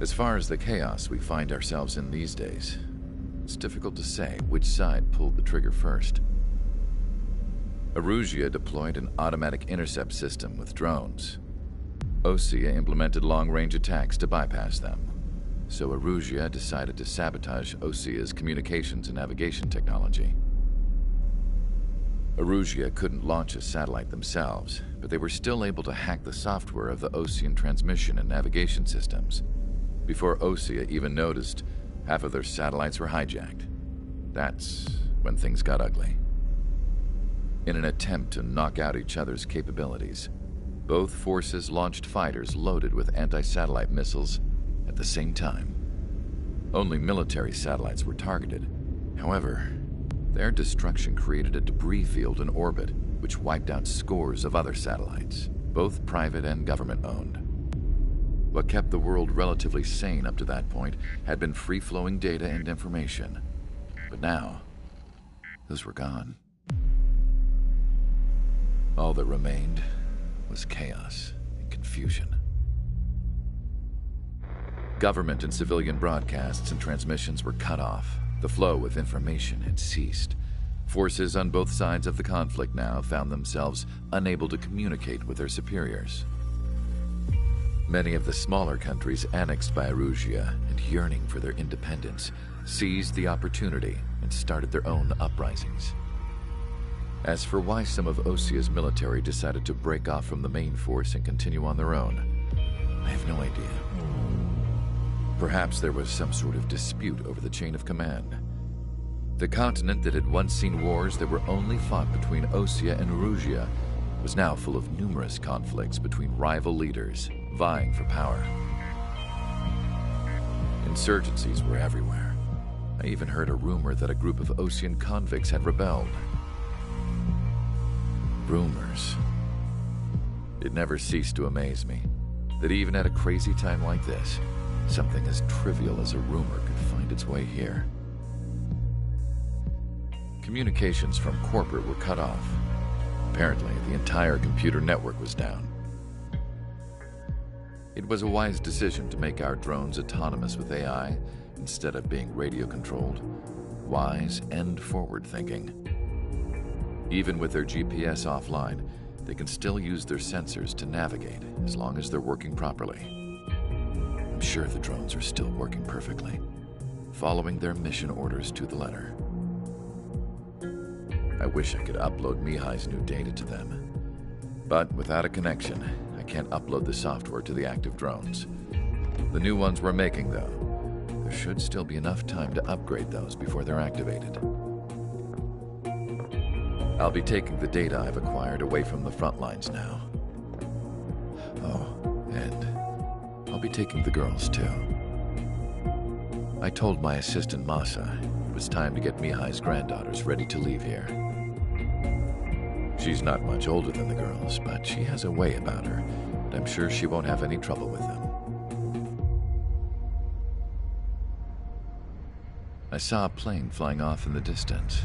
As far as the chaos we find ourselves in these days, it's difficult to say which side pulled the trigger first. Erusia deployed an automatic intercept system with drones. Osea implemented long-range attacks to bypass them. So Erusia decided to sabotage Osea's communications and navigation technology. Erusia couldn't launch a satellite themselves, but they were still able to hack the software of the Osean transmission and navigation systems. Before Osea even noticed, half of their satellites were hijacked. That's when things got ugly. In an attempt to knock out each other's capabilities, both forces launched fighters loaded with anti-satellite missiles at the same time. Only military satellites were targeted. However, their destruction created a debris field in orbit, which wiped out scores of other satellites, both private and government-owned. What kept the world relatively sane up to that point had been free-flowing data and information. But now, those were gone. All that remained was chaos and confusion. Government and civilian broadcasts and transmissions were cut off. The flow of information had ceased. Forces on both sides of the conflict now found themselves unable to communicate with their superiors. Many of the smaller countries annexed by Erusia and yearning for their independence seized the opportunity and started their own uprisings. As for why some of Osea's military decided to break off from the main force and continue on their own, I have no idea. Perhaps there was some sort of dispute over the chain of command. The continent that had once seen wars that were only fought between Osea and Erusia was now full of numerous conflicts between rival leaders vying for power. Insurgencies were everywhere. I even heard a rumor that a group of Osean convicts had rebelled. Rumors. It never ceased to amaze me that even at a crazy time like this, something as trivial as a rumor could find its way here. Communications from corporate were cut off. Apparently, the entire computer network was down. It was a wise decision to make our drones autonomous with AI instead of being radio-controlled. Wise and forward-thinking. Even with their GPS offline, they can still use their sensors to navigate as long as they're working properly. I'm sure the drones are still working perfectly, following their mission orders to the letter. I wish I could upload Nyeh's new data to them. But without a connection, I can't upload the software to the active drones. The new ones we're making, though, there should still be enough time to upgrade those before they're activated. I'll be taking the data I've acquired away from the front lines now. Oh, and I'll be taking the girls, too. I told my assistant Masa it was time to get Nyeh's granddaughters ready to leave here. She's not much older than the girls, but she has a way about her, and I'm sure she won't have any trouble with them. I saw a plane flying off in the distance.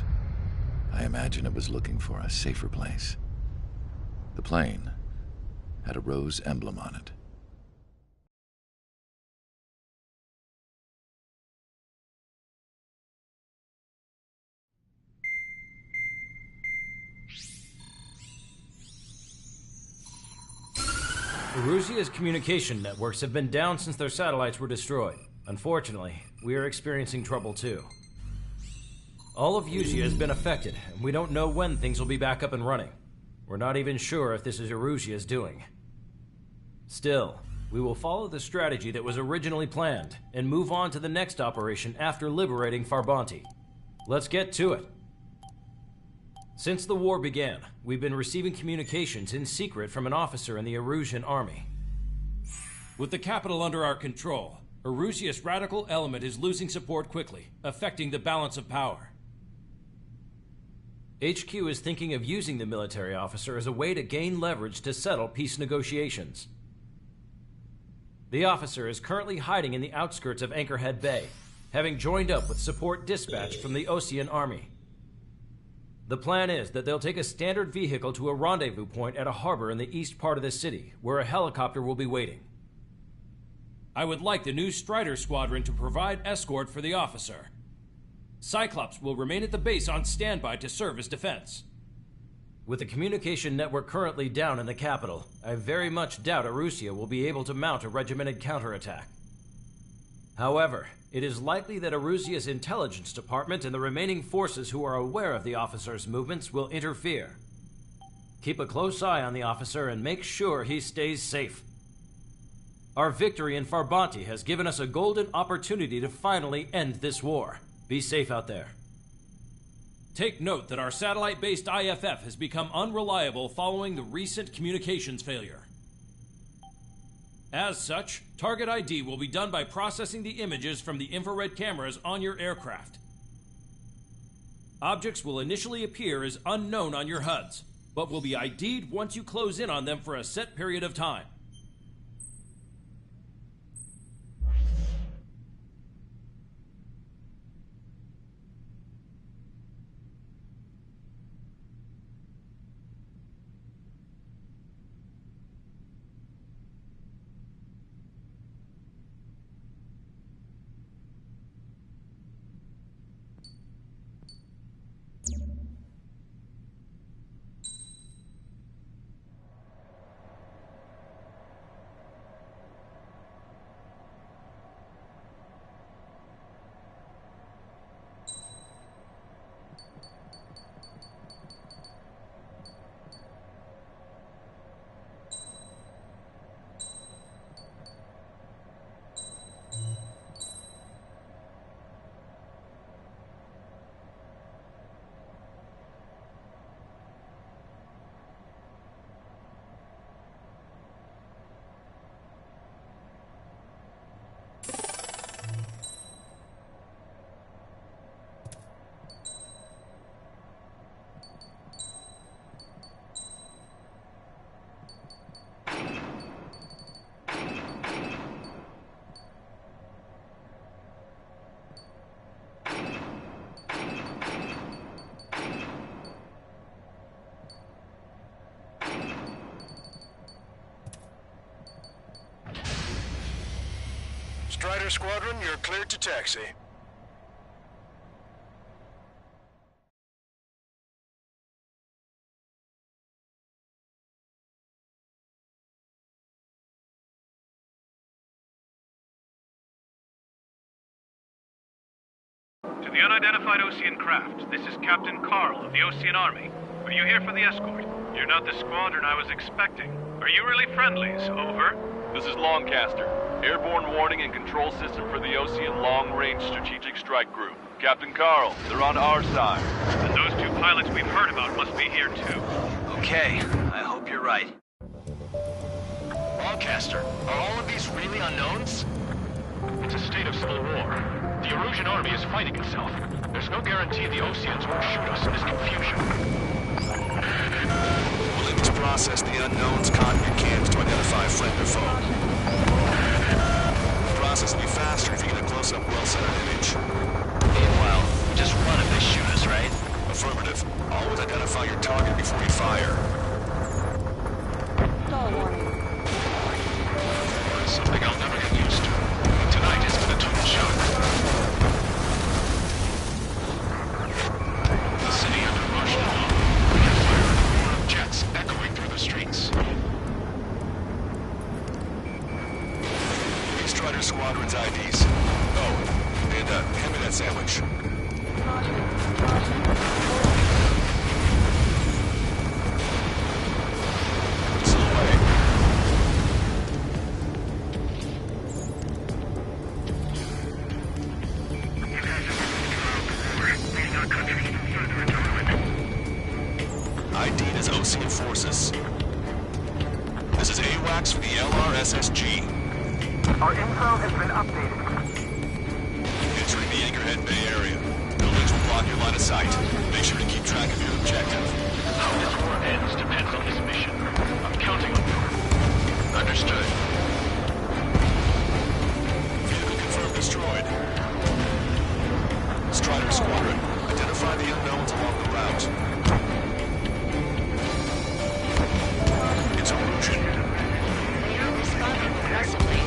I imagine it was looking for a safer place. The plane had a rose emblem on it. Erusia's communication networks have been down since their satellites were destroyed. Unfortunately, we are experiencing trouble too. All of Usia has been affected, and we don't know when things will be back up and running. We're not even sure if this is Erusia's doing. Still, we will follow the strategy that was originally planned, and move on to the next operation after liberating Farbanti. Let's get to it. Since the war began, we've been receiving communications in secret from an officer in the Erusian army. With the capital under our control, Erusia's radical element is losing support quickly, affecting the balance of power. HQ is thinking of using the military officer as a way to gain leverage to settle peace negotiations. The officer is currently hiding in the outskirts of Anchorhead Bay, having joined up with support dispatched from the Osean army. The plan is that they'll take a standard vehicle to a rendezvous point at a harbor in the east part of the city, where a helicopter will be waiting. I would like the new Strider Squadron to provide escort for the officer. Cyclops will remain at the base on standby to serve as defense. With the communication network currently down in the capital, I very much doubt Arusea will be able to mount a regimented counterattack. However, it is likely that Arusea's intelligence department and the remaining forces who are aware of the officer's movements will interfere. Keep a close eye on the officer and make sure he stays safe. Our victory in Farbanti has given us a golden opportunity to finally end this war. Be safe out there. Take note that our satellite-based IFF has become unreliable following the recent communications failure. As such, target ID will be done by processing the images from the infrared cameras on your aircraft. Objects will initially appear as unknown on your HUDs, but will be ID'd once you close in on them for a set period of time. Strider Squadron, you're cleared to taxi. To the unidentified Osean craft, this is Captain Carl of the Osean Army. Are you here for the escort? You're not the squadron I was expecting. Are you really friendlies? Over. This is Longcaster. Airborne warning and control system for the Osean Long-Range Strategic Strike Group. Captain Carl, they're on our side. And those two pilots we've heard about must be here too. Okay, I hope you're right. Longcaster, are all of these really unknowns? It's a state of civil war. The Erusian army is fighting itself. There's no guarantee the Oseans won't shoot us in this confusion. We'll aim to process the unknown's cockpit cams to identify friend or foe. The process will be faster if you get a close-up, well-centered image. Meanwhile, just run if they shoot us, right? Affirmative. Always identify your target before you fire. Something I'll never get used to. Tonight has been a total shock. The city under martial law. Fire of jets echoing through the streets. Strider Squadron's IDs. Oh, and hand me that sandwich. Still away. ID'd as Osean forces. This is AWACS for the LRSSG. Our info has been updated. Entering the Anchorhead Bay area. Buildings will block your line of sight. Make sure to keep track of your objective. How this war ends depends on this mission. I'm counting on you. Understood. Vehicle confirmed destroyed. Strider Squadron, identify the unknowns along the route. It's Erusian. They are responding aggressively.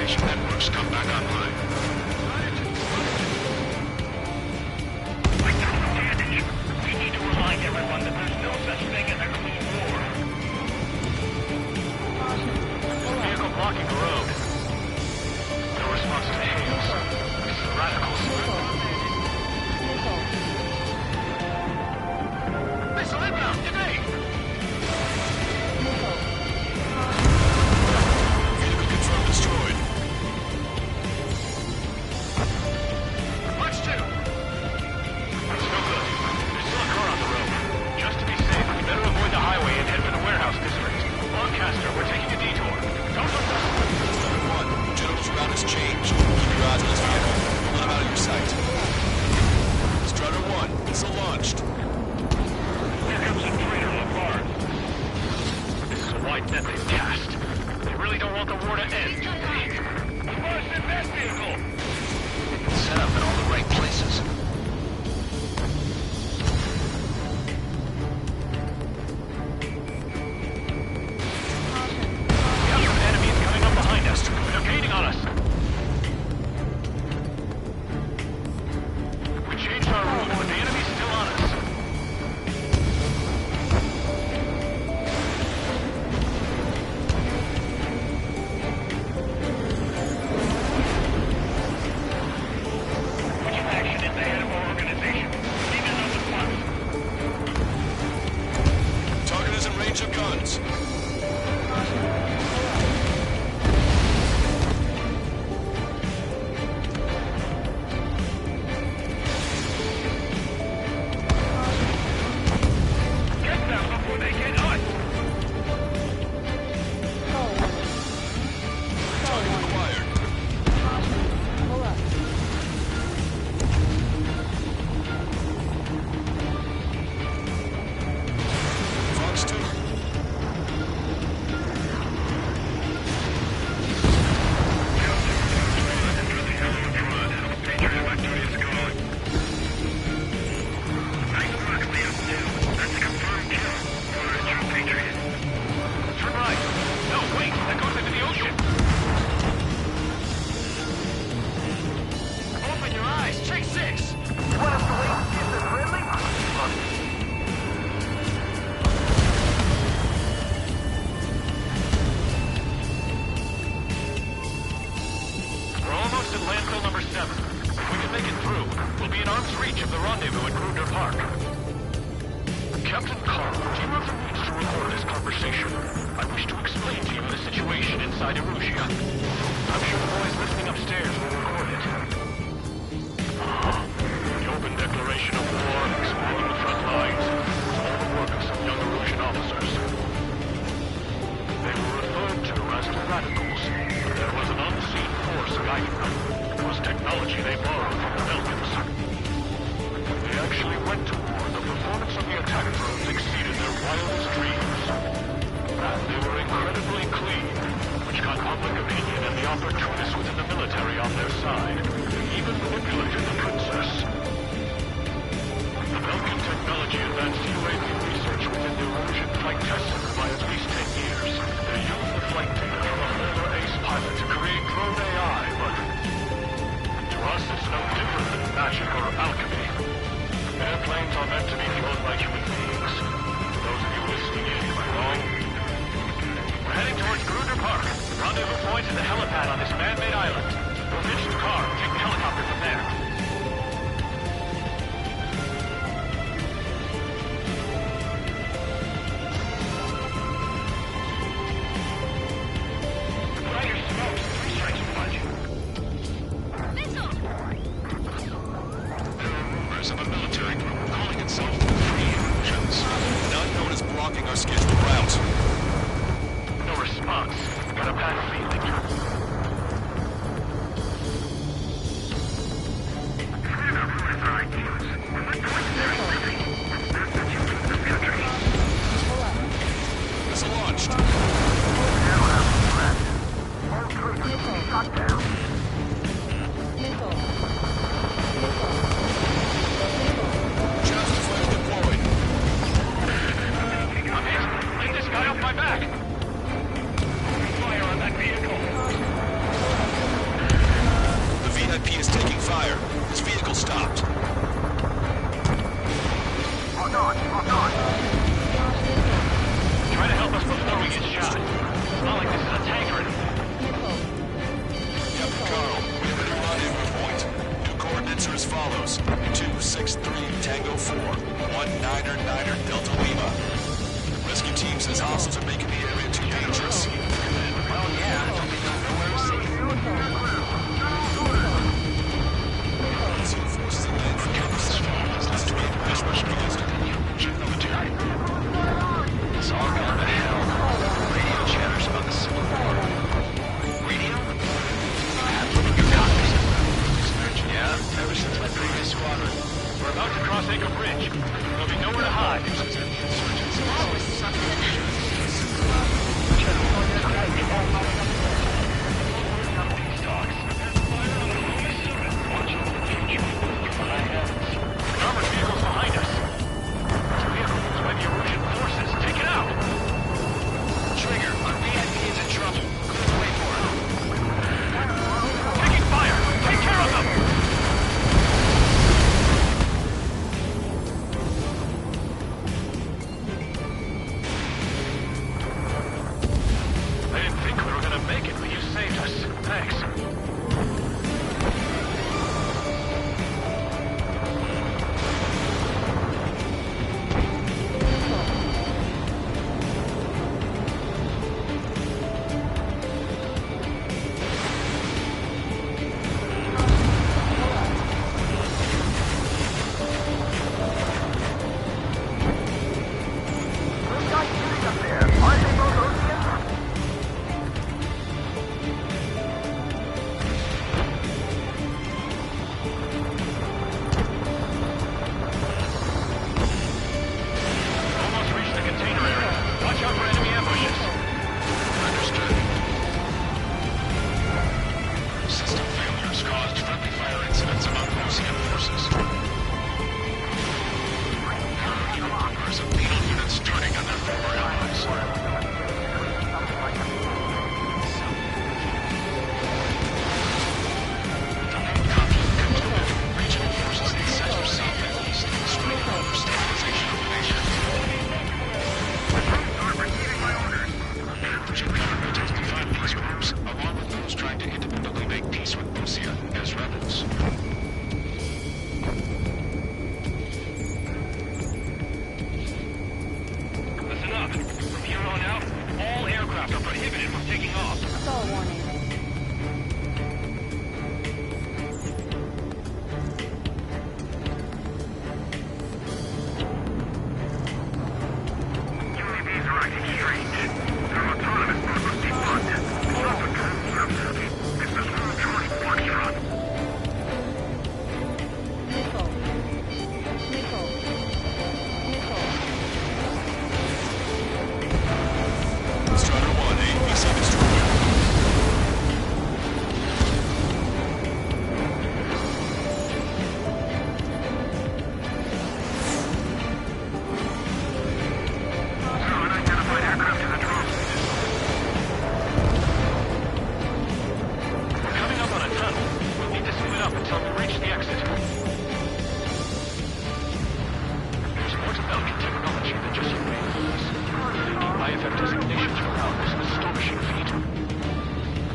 communication networks come back online. Damage. We need to remind everyone that there's no such thing as a clean war. Vehicle blocking the road. No response to hails. It's the radicals. Missile inbound, evade! Vehicle confirmed destroyed. March 2! It's no good. There's still a car on the road. Just to be safe, we better avoid the highway and head for the warehouse district. Lancaster, we're taking a detour. Don't look up. Strider 1, General's route has changed. Keep your eyes on this vehicle. Pull him out of your sight. Strider 1, missile launched. Here comes a traitor Lafarge. This is a wide net they've cast. They really don't want the war to end, do they? Lafarge in that vehicle! Set up in all the right places. We have some enemies coming up behind us. They're gaining on us. We changed our route, but the enemy's still on us. Which faction is the head of our organization? Leave it on the front. Target is in range of guns. Get them before they get us! Target acquired. Fox 2. Turn right. No, wait, that goes into the ocean. Open your eyes, check 6. You want us to wait and see if they're friendly? We're almost at landfill number 7. If we can make it through, we'll be in arm's reach of the rendezvous at Gruder Park. Captain Carl, do you have the means to record this conversation? I wish to explain to you the situation inside Erusia. I'm sure the boys listening upstairs will record it. The open declaration of war exploring the front lines was all the work of some young Erusian officers. They were referred to as the radicals, but there was an unseen force guiding them. It was technology they borrowed from the Belgians. They actually went to war. The performance of the attack drones exceeded their wildest dreams. And they were incredibly clean, which got public opinion and the opportunists within the military on their side. They even manipulated the princess. The Belgian technology advanced UAV research within the Erusian Flight Test Center by at least 10 years. They used the flight data from a former ace pilot to create drone AI, but to us it's no different than magic or alchemy. Airplanes are meant to be flown by human beings. For those of you listening in, am I wrong? We're heading towards Gruder Park. Rendezvous point is the helipad on this man-made island. We'll ditch the car and take the helicopter from there. Brighter smokes, 3 strikes punch. There are rumors of a military group calling itself the Free Erusians. None known as blocking our scheduled route. No response. Got a bad feeling. Missile launched. Shot down. Shadow flare deployed. I'm hit. Get this guy off my back. Fire on that vehicle. 19er Delta Lima. Rescue team says hostiles are making the area too dangerous. Well, yeah, don't be nowhere safe. Ocean forces at land for campus. This is being pushed by Strongest. Military. It's all gone to hell. Radio chatters about the Civil War. Radio? You have one of your copies. Yeah, ever since my previous squadron. We're about to cross Acre Bridge. There'll be nowhere to hide. That was something. Armored vehicles behind us. It's a vehicle used by the Erusian forces. Take it out. Trigger, our VIP is in trouble. Clear the way for it. Taking fire. Take care of them. I didn't think we were gonna make it, but you saved us. Thanks. Those guys shooting up there, aren't they both Oceans? Almost reached the container area. Watch out for enemy ambushes. Understood. System failures caused friendly fire incidents among Ocean forces. Rumors of penal units turning on their former allies. Conflict concluded. Regional forces in Center, South, and East strike over stabilization operation. Urging government to define peace groups, along with those trying to independently make peace with Lucia as rebels. Listen up. From here on out, all aircraft are prohibited from taking off. That's all warning. UAVs are acting strange. They're autonomous but must be bugged. Stop control services. This is Room Charlie Foxtrot. Missile. Missile. Missile. Strider 1, APC destroyed. Zero unidentified aircraft in the drone. We're coming up on a tunnel. We'll need to split up until we reach the exit. There's more to Belgian technology than just UAVs. IFF designations for ours an astonishing feat.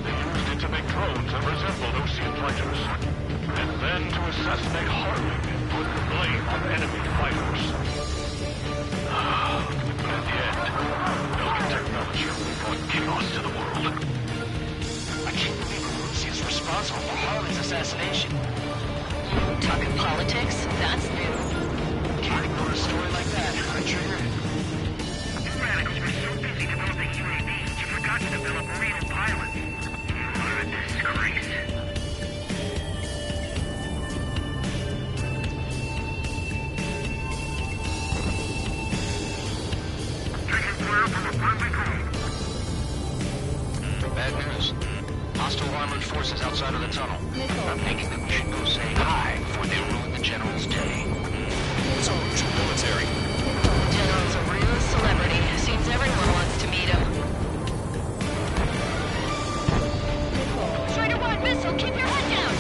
They used it to make drones that resembled Ocean fighters. And then to assassinate Harley and put the blame on enemy fighters. But in the end, Belgian technology brought chaos to the world. I can't believe Russia is responsible for Harley's assassination. Talking politics? That's new. Can't ignore a story like that, right, Trigger? You radicals were so busy developing UAVs, you forgot to develop real pilots. What a disgrace. Taking fire from a friendly drone. Bad news. Hostile armored forces outside of the tunnel. I'm thinking that we should go say hi before they ruin the General's day. It's Erusian military. General's a real celebrity. Seems everyone wants to meet him. Strider 1, missile, keep your head down!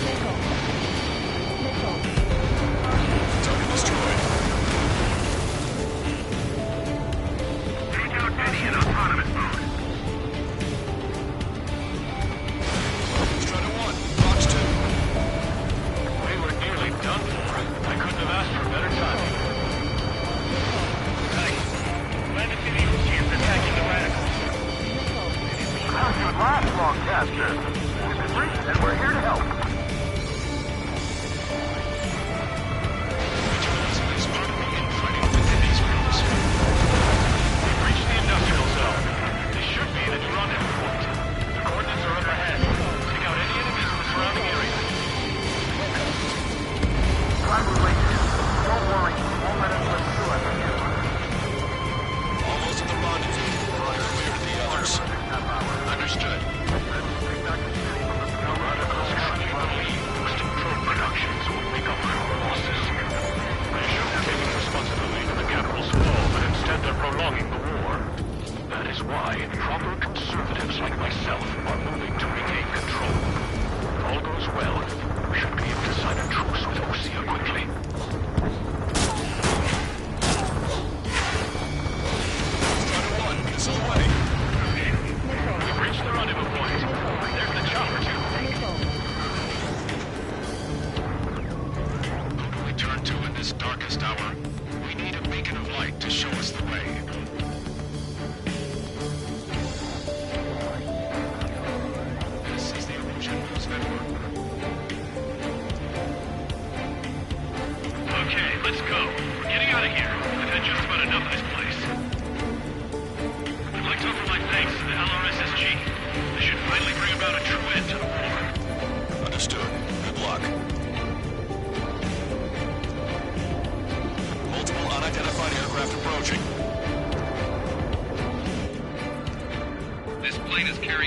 Target destroyed. Take out Eddie in autonomous mode. Strider 1, Fox 2. We were nearly done for. I couldn't have asked for better timing.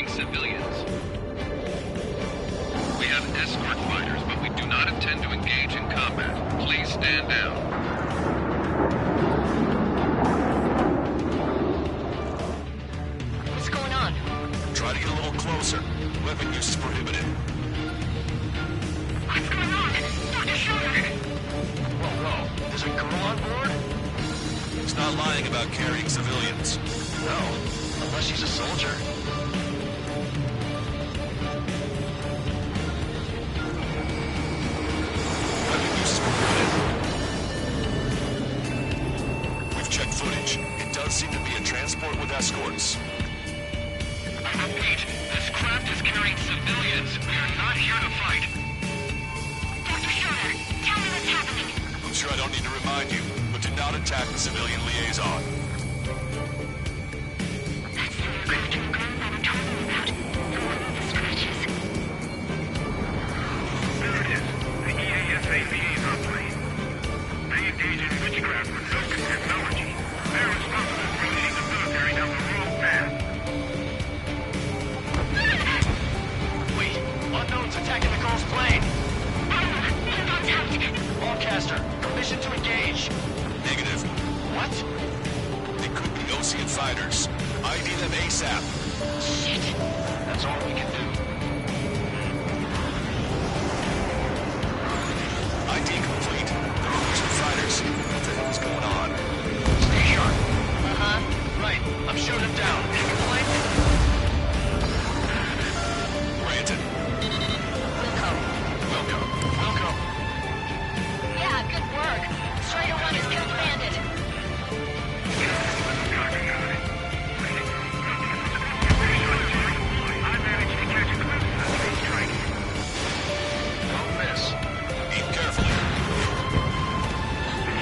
carrying civilians. We have escort fighters, but we do not intend to engage in combat. Please stand down. What's going on? Try to get a little closer. Weapon use is prohibited. What's going on? Dr. Schroeder! Whoa, there's a girl on board? He's not lying about carrying civilians. No, unless she's a soldier. Weapon use is prohibited. We've checked footage. It does seem to be a transport with escorts. I repeat, this craft is carrying civilians. We are not here to fight. Dr. Schroeder, tell me what's happening. I'm sure I don't need to remind you, but do not attack the civilian liaison. That's the aircraft your grandfather told me about. The one with the scratches. There it is. The EASA liaison plane. They engage in witchcraft with Vulcan technology. They're responsible for leading the military down the wrong path. Wait, unknown's attacking the girl's plane. Broadcaster, permission to engage. Negative. What? They could be Ocean fighters. ID them ASAP. Shit. That's all we can do. ID complete. They're Ocean fighters. What the hell is going on? Stay sharp. Uh-huh. Right. I'm shooting him down. Take a flank. Granted. Wilco. Wilco. Yeah, good work. Strider 1 has killed Bandit. I managed to catch a glimpse of the strike. Don't miss. Aim carefully.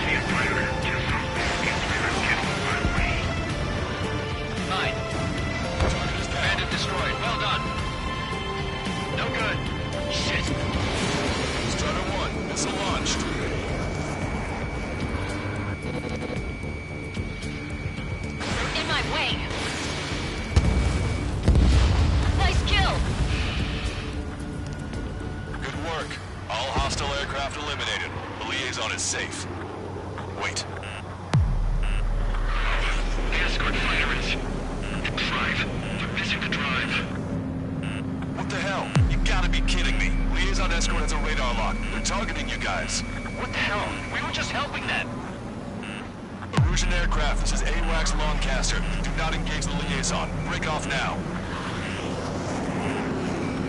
See a fighter. Just so I'm getting my way. 9. Bandit destroyed. Well done. No good. Shit. Strider 1, missile launched. You're in my way. Nice kill. Good work. All hostile aircraft eliminated. The liaison is safe. Wait. The escort fighter is... drive. They're missing the drive. What the hell? You gotta be kidding me. Liaison escort has a radar lock. They're targeting you guys. What the hell? We were just helping them. Erusian aircraft, this is AWACS Longcaster. Do not engage the liaison. Break off now.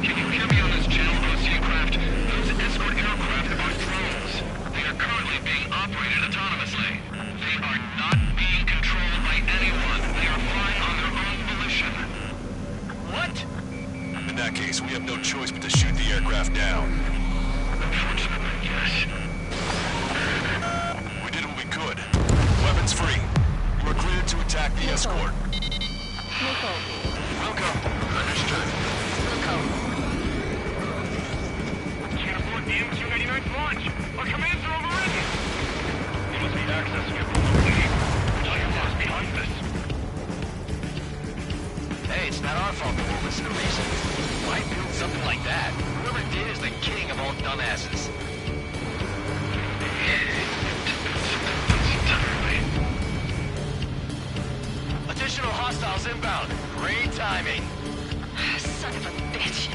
Can you hear me on this channel, OC craft? Those escort aircraft are drones. They are currently being operated autonomously. They are not being controlled by anyone. They are flying on their own volition. What? In that case, we have no choice but to shoot the aircraft down. Unfortunately, yes. We did what we could. Weapons free. You are cleared to attack the escort. Nico. Wilco. Understood. Wilco. Can't afford the MQ-99's launch. Our commands are overridden. You must need access to your property. Tell your boss behind this. Hey, it's not our fault the war was the reason. Why build something like that? Whoever did is the king of all dumbasses. Additional hostiles inbound. Great timing. Son of a bitch.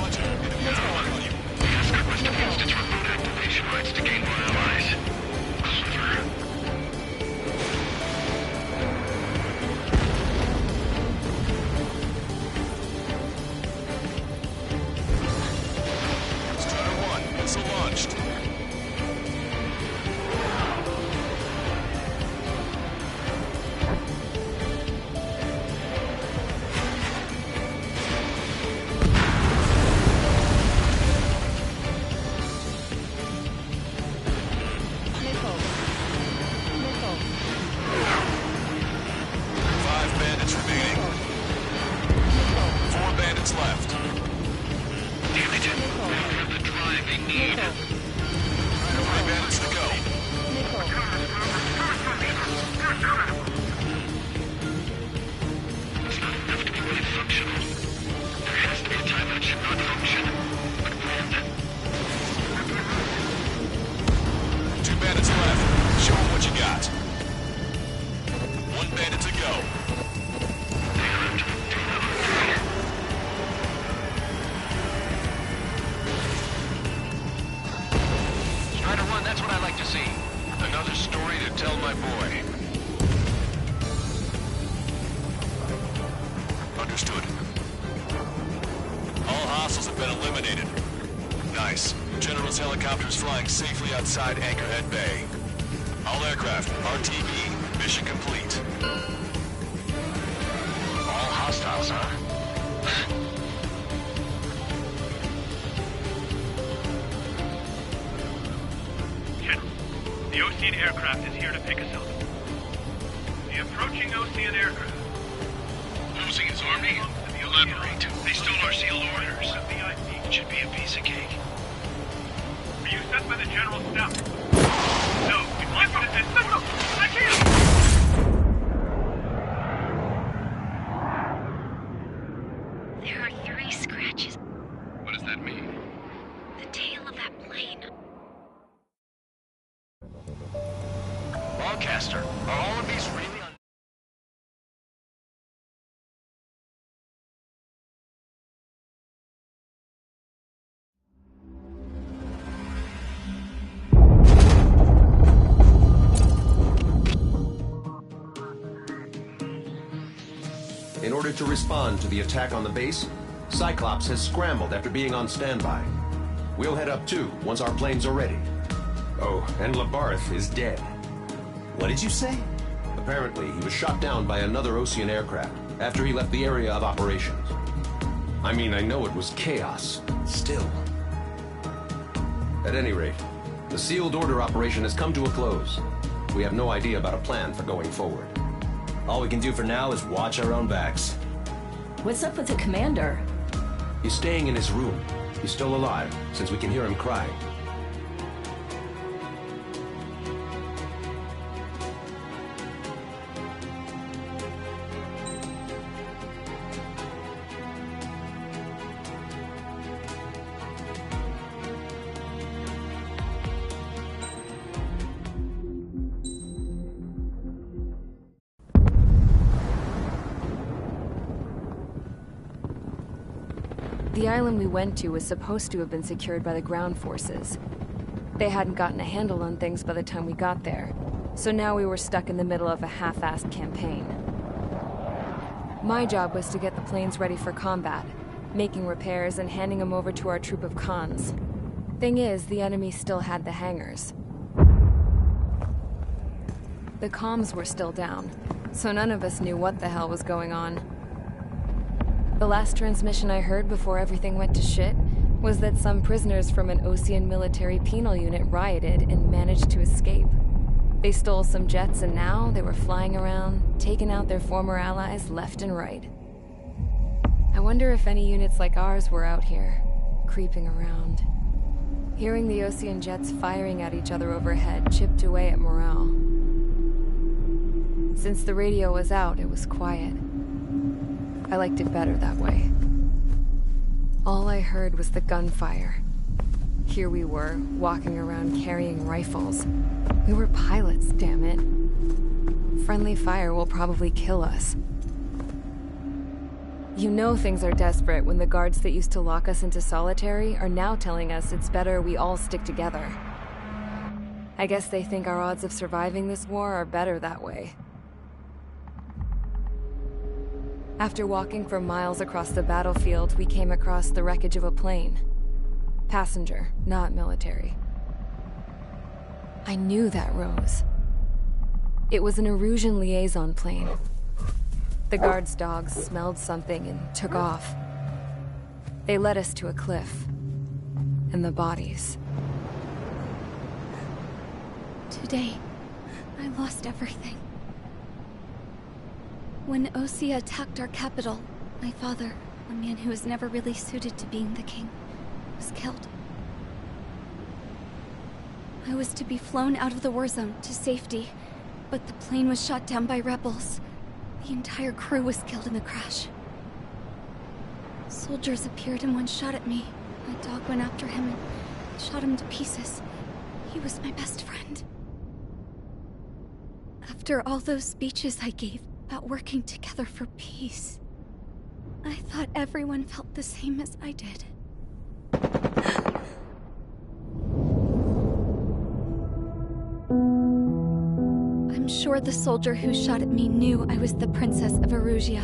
Watch it. Enemy on you. The escort must have used its remote activation rights to gain more allies. Clever. Strider 1, missile launched. Nico. Nico. 5 bandits remaining. 4 bandits left. Damn it. We don't have the drive they need. 3 bandits to go. Understood. All hostiles have been eliminated. Nice. General's helicopter is flying safely outside Anchorhead Bay. All aircraft, RTB, mission complete. All hostiles, huh? General, the Osean aircraft is here to pick us up. The approaching Osean aircraft. Osean's army? Elaborate. They stole our sealed orders. VIP. It should be a piece of cake. Are you sent by the General's staff? No, we must resist. No, I can't! There are 3 scratches. What does that mean? The tail of that plane. Broadcaster, are all of these really on... In order to respond to the attack on the base, Cyclops has scrambled after being on standby. We'll head up too, once our planes are ready. Oh, and Labarth is dead. What did you say? Apparently, he was shot down by another Osean aircraft after he left the area of operations. I mean, I know it was chaos. Still. At any rate, the sealed order operation has come to a close. We have no idea about a plan for going forward. All we can do for now is watch our own backs. What's up with the commander? He's staying in his room. He's still alive, since we can hear him crying. The island we went to was supposed to have been secured by the ground forces. They hadn't gotten a handle on things by the time we got there, so now we were stuck in the middle of a half-assed campaign. My job was to get the planes ready for combat, making repairs and handing them over to our troop of cons. Thing is, the enemy still had the hangars. The comms were still down, so none of us knew what the hell was going on. The last transmission I heard before everything went to shit was that some prisoners from an Osean military penal unit rioted and managed to escape. They stole some jets and now they were flying around, taking out their former allies left and right. I wonder if any units like ours were out here, creeping around. Hearing the Osean jets firing at each other overhead chipped away at morale. Since the radio was out, it was quiet. I liked it better that way. All I heard was the gunfire. Here we were, walking around carrying rifles. We were pilots, damn it. Friendly fire will probably kill us. You know things are desperate when the guards that used to lock us into solitary are now telling us it's better we all stick together. I guess they think our odds of surviving this war are better that way. After walking for miles across the battlefield, we came across the wreckage of a plane. Passenger, not military. I knew that rose. It was an Erusian liaison plane. The guards' dogs smelled something and took off. They led us to a cliff. And the bodies. Today, I lost everything. When Osea attacked our capital, my father, a man who was never really suited to being the king, was killed. I was to be flown out of the war zone to safety, but the plane was shot down by rebels. The entire crew was killed in the crash. Soldiers appeared and one shot at me. My dog went after him and shot him to pieces. He was my best friend. After all those speeches I gave about working together for peace, I thought everyone felt the same as I did. I'm sure the soldier who shot at me knew I was the Princess of Erusia.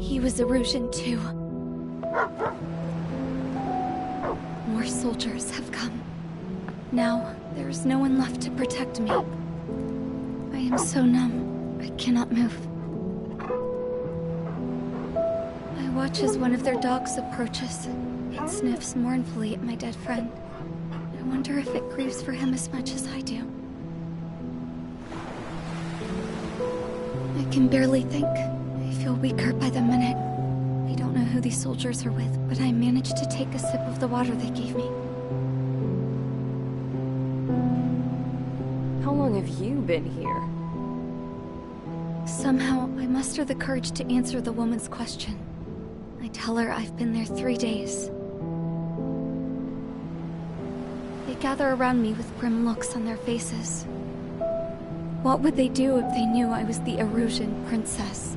He was Erusian too. More soldiers have come. Now, there is no one left to protect me. I am so numb, I cannot move. I watch as one of their dogs approaches. It sniffs mournfully at my dead friend. I wonder if it grieves for him as much as I do. I can barely think. I feel weaker by the minute. I don't know who these soldiers are with, but I managed to take a sip of the water they gave me. How long have you been here? Somehow, I muster the courage to answer the woman's question. I tell her I've been there 3 days. They gather around me with grim looks on their faces. What would they do if they knew I was the Erusian princess?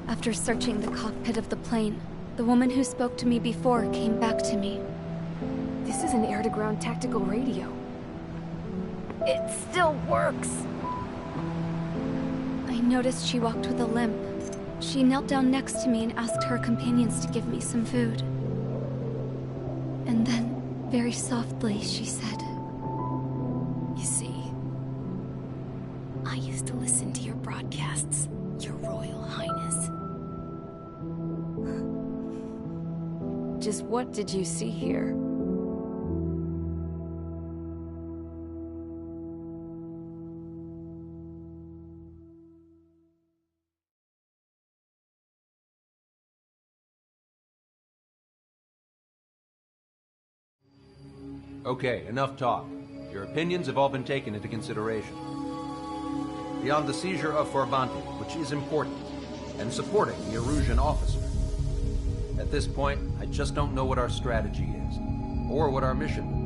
After searching the cockpit of the plane, the woman who spoke to me before came back to me. This is an air-to-ground tactical radio. It still works! I noticed she walked with a limp. She knelt down next to me and asked her companions to give me some food. And then, very softly, she said, "You see, I used to listen to your broadcasts, Your Royal Highness." Just what did you see here? Okay, enough talk. Your opinions have all been taken into consideration. Beyond the seizure of Forbanti, which is important, and supporting the Erusian officer. At this point, I just don't know what our strategy is, or what our mission will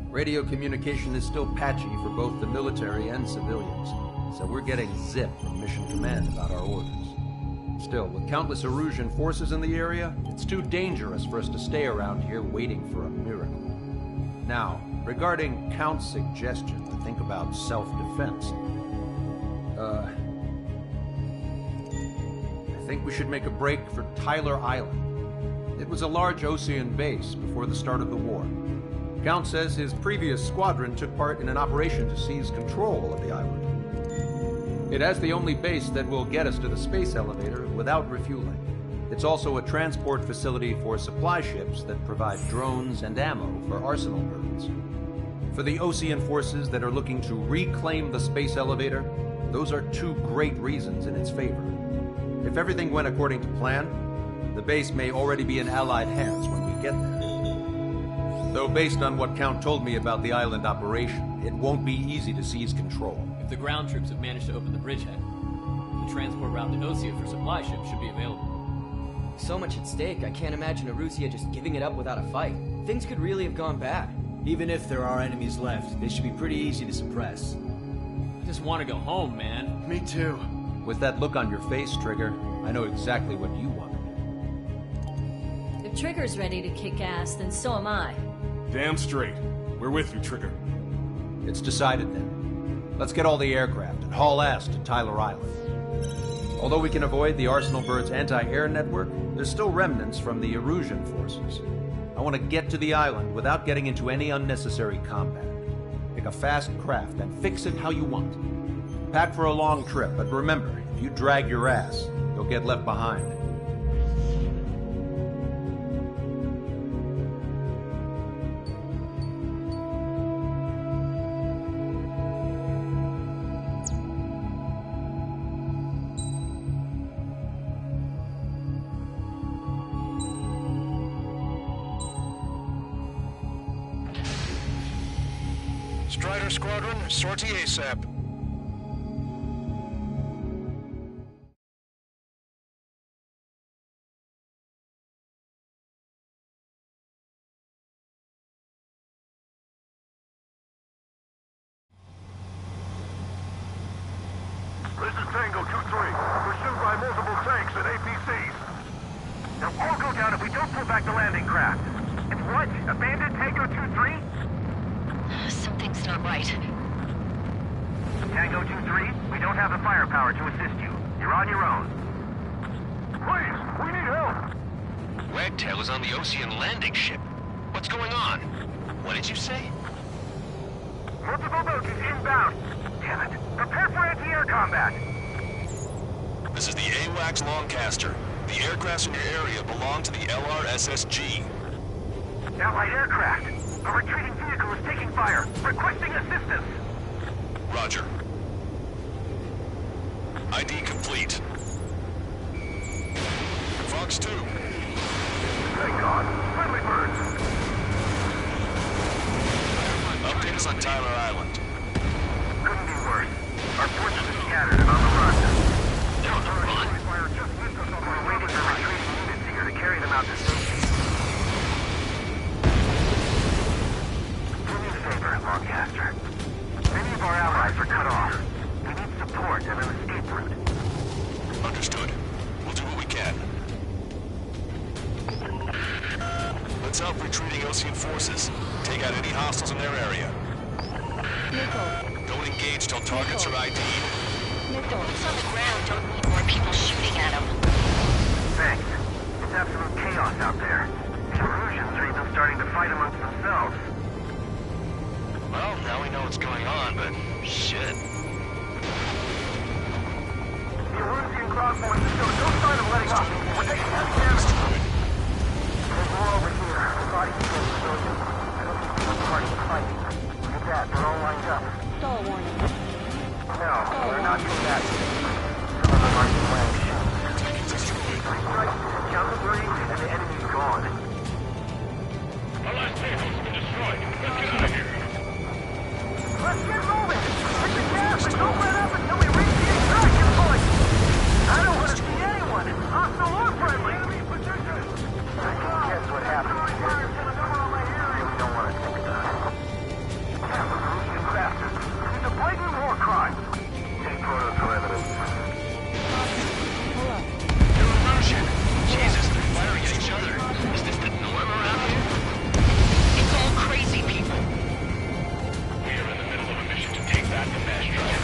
be. Radio communication is still patchy for both the military and civilians, so we're getting zip from Mission Command about our orders. Still, with countless Erusian forces in the area, it's too dangerous for us to stay around here waiting for a miracle. Now, regarding Count's suggestion to think about self-defense, I think we should make a break for Tyler Island. It was a large Osean base before the start of the war. Count says his previous squadron took part in an operation to seize control of the island. It has the only base that will get us to the space elevator without refueling. It's also a transport facility for supply ships that provide drones and ammo for arsenal birds. For the Osean forces that are looking to reclaim the space elevator, those are two great reasons in its favor. If everything went according to plan, the base may already be in Allied hands when we get there. Though based on what Count told me about the island operation, it won't be easy to seize control. If the ground troops have managed to open the bridgehead, the transport route to Osea for supply ships should be available. So much at stake, I can't imagine Erusia just giving it up without a fight. Things could really have gone bad. Even if there are enemies left, they should be pretty easy to suppress. I just want to go home, man. Me too. With that look on your face, Trigger, I know exactly what you wanted. If Trigger's ready to kick ass, then so am I. Damn straight. We're with you, Trigger. It's decided then. Let's get all the aircraft and haul ass to Tyler Island. Although we can avoid the Arsenal Bird's anti-air network, there's still remnants from the Erusian forces. I want to get to the island without getting into any unnecessary combat. Pick a fast craft and fix it how you want. Pack for a long trip, but remember, if you drag your ass, you'll get left behind. Strider Squadron, sortie ASAP. This is Tango 2-3, pursued by multiple tanks and APCs. They'll all go down if we don't pull back the landing craft. It's what? Abandoned Tango 2-3? Something's not right. Tango 2-3, we don't have the firepower to assist you. You're on your own. Please, we need help! Wagtail is on the Ocean landing ship. What's going on? What did you say? Multiple boats inbound. Damn it. Prepare for anti-air combat. This is the AWACS Longcaster. The aircrafts in your area belong to the LRSSG. Allied aircraft. A retreating vehicle is taking fire. Requesting assistance. Roger. ID complete. Fox 2. Thank God. Friendly birds. Update us on Tyler Island. Couldn't be worse. Our forces are scattered and on the run. They're on the run? We're waiting for retreating units here to carry them out to safety. Do me a favor, Longcaster. Many of our allies are cut off. We need support and an escape route. Understood. We'll do what we can. Let's help retreating Ocean forces. Take out any hostiles in their area. Don't engage till targets are ID'd. The boots on the ground don't need more people shooting at them. Thanks. It's absolute chaos out there. The Erusians are even starting to fight amongst themselves. Well, now we know what's going on, but shit. The Erusian crowd forces show no sign of letting up. We're taking heavy damage. There's more over here. Bodies of civilians. I don't think they're part of the fight. Look at that. They're all lined up. Stall warning. No, they're not combatants. Some of them aren't even wearing shoes. Three strikes, count the three, and the enemy's gone. Our last vehicle's been destroyed. Let's get out of here. Let's get moving! Hit the gas and don't let up until we reach the extraction point! I don't want to see anyone, hostile or friendly! Enemy position! I can guess what happened. I really don't want to think about it. Erusian bastards. It's a blatant war crime. Take photos for evidence. Erusian! Jesus, they're firing at each other. Is this the norm around here? It's all crazy people. We are in the middle of a mission to take back the mass drive.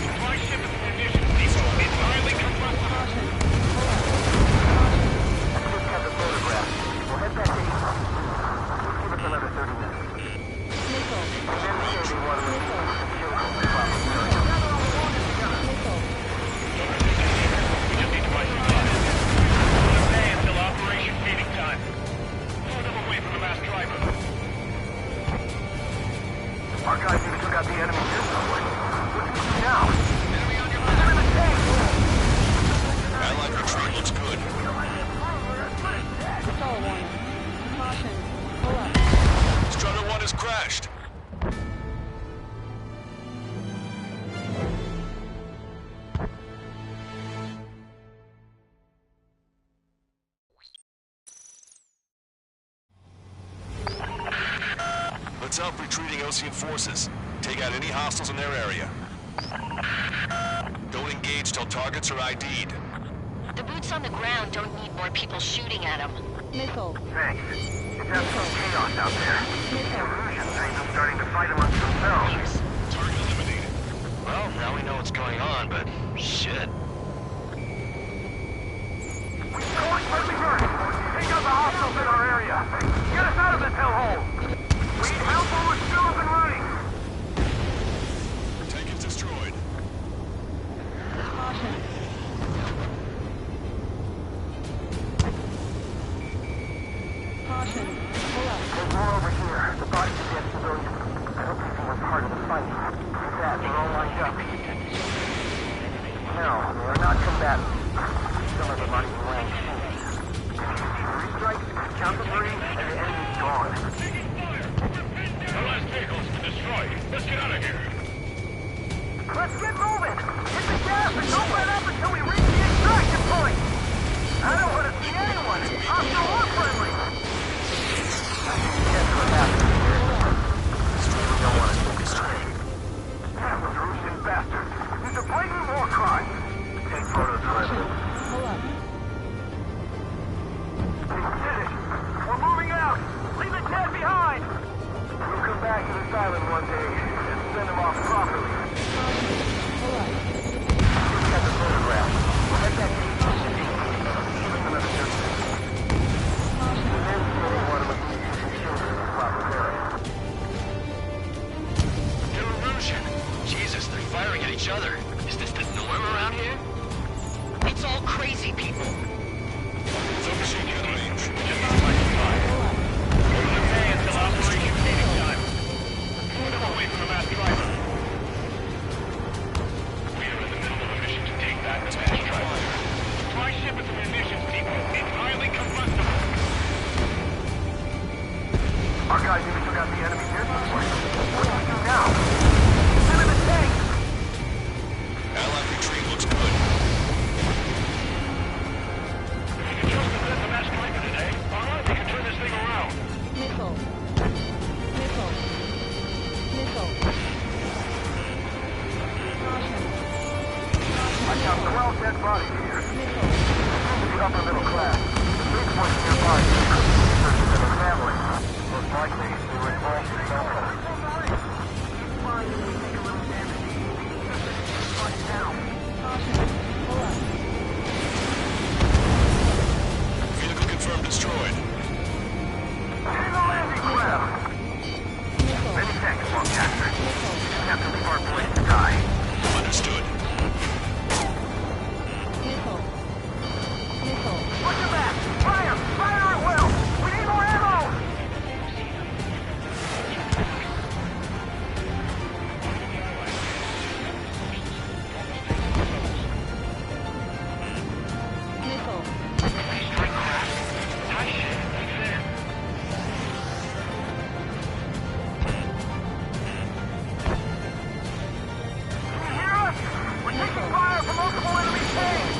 Supply ship and munitions depot is highly compromised. I just have the photograph. We'll head back to East. Give us another 30 minutes. And then the enemy want to release some shields from the problem. We just need to buy some time. We'll stay until Operation Feeding Time. Pull them away from the mass driver. Our guys even took out the enemy here somewhere. What do we do now? Enemy on your left. They're in the tank! Allied retreat looks good. Stall warning. Caution. Pull up. Strutter 1 has crashed. Let's help retreating Ocean forces. Take out any hostiles in their area. Don't engage till targets are ID'd. The boots on the ground don't need more people shooting at them. Missile. Thanks. It's absolute chaos out there. The Erusians are even starting to fight amongst themselves. Target eliminated. Well, now we know what's going on, but shit. We're calling friendly birds. Take out the hostiles in our area. Get us out of this hellhole. We need help while we're still up and running. Tank is destroyed. Caution. Caution. Pull up. There's more over here. The bodies of dead civilians. I don't think they were part of the fight. Look at that. They're all lined up. No, they are not combatants. Some of them aren't even wearing shoes. Three strikes, count the three, and the enemy's gone. Our last vehicle's been destroyed. Let's get out of here. Let's get moving! Hit the gas and don't let up until we reach the extraction point! I don't want to see anyone, hostile or friendly! I can guess what happened here. We don't want to think straight. Erusian bastards. It's a blatant war crime. Take photos for evidence. Pull up. We did it! We're moving out! Leave the dead behind! We'll come back to this island one day and send them off properly. firing at each other. Is this the norm around here? It's all crazy people. Focusing near the range. Just not like fire. Over the bay until operation meeting time. Come away from the mass driver. We are in the middle of a mission to take back the mass driver. Supply ship is a munitions depot. It's highly combustible. Our guys even took out the enemy here. What do we do now? Get in the tank! Allied retreat looks good. We can just defend the mass driver today. Alright, we can turn this thing around. Missile. Missile. Missile. I count 12 dead bodies here. The upper middle class. Big ones nearby. Could be their family. Most likely, they were involved in something. Vehicle confirmed destroyed. Hitting the landing craft! Many thanks, Longcaster. You have to leave our place to die. Understood. Missile. Missile. Watch your back! Fire! Fire at will! We need more ammo! Missile. Can you hear us? We're taking fire from multiple enemy tanks!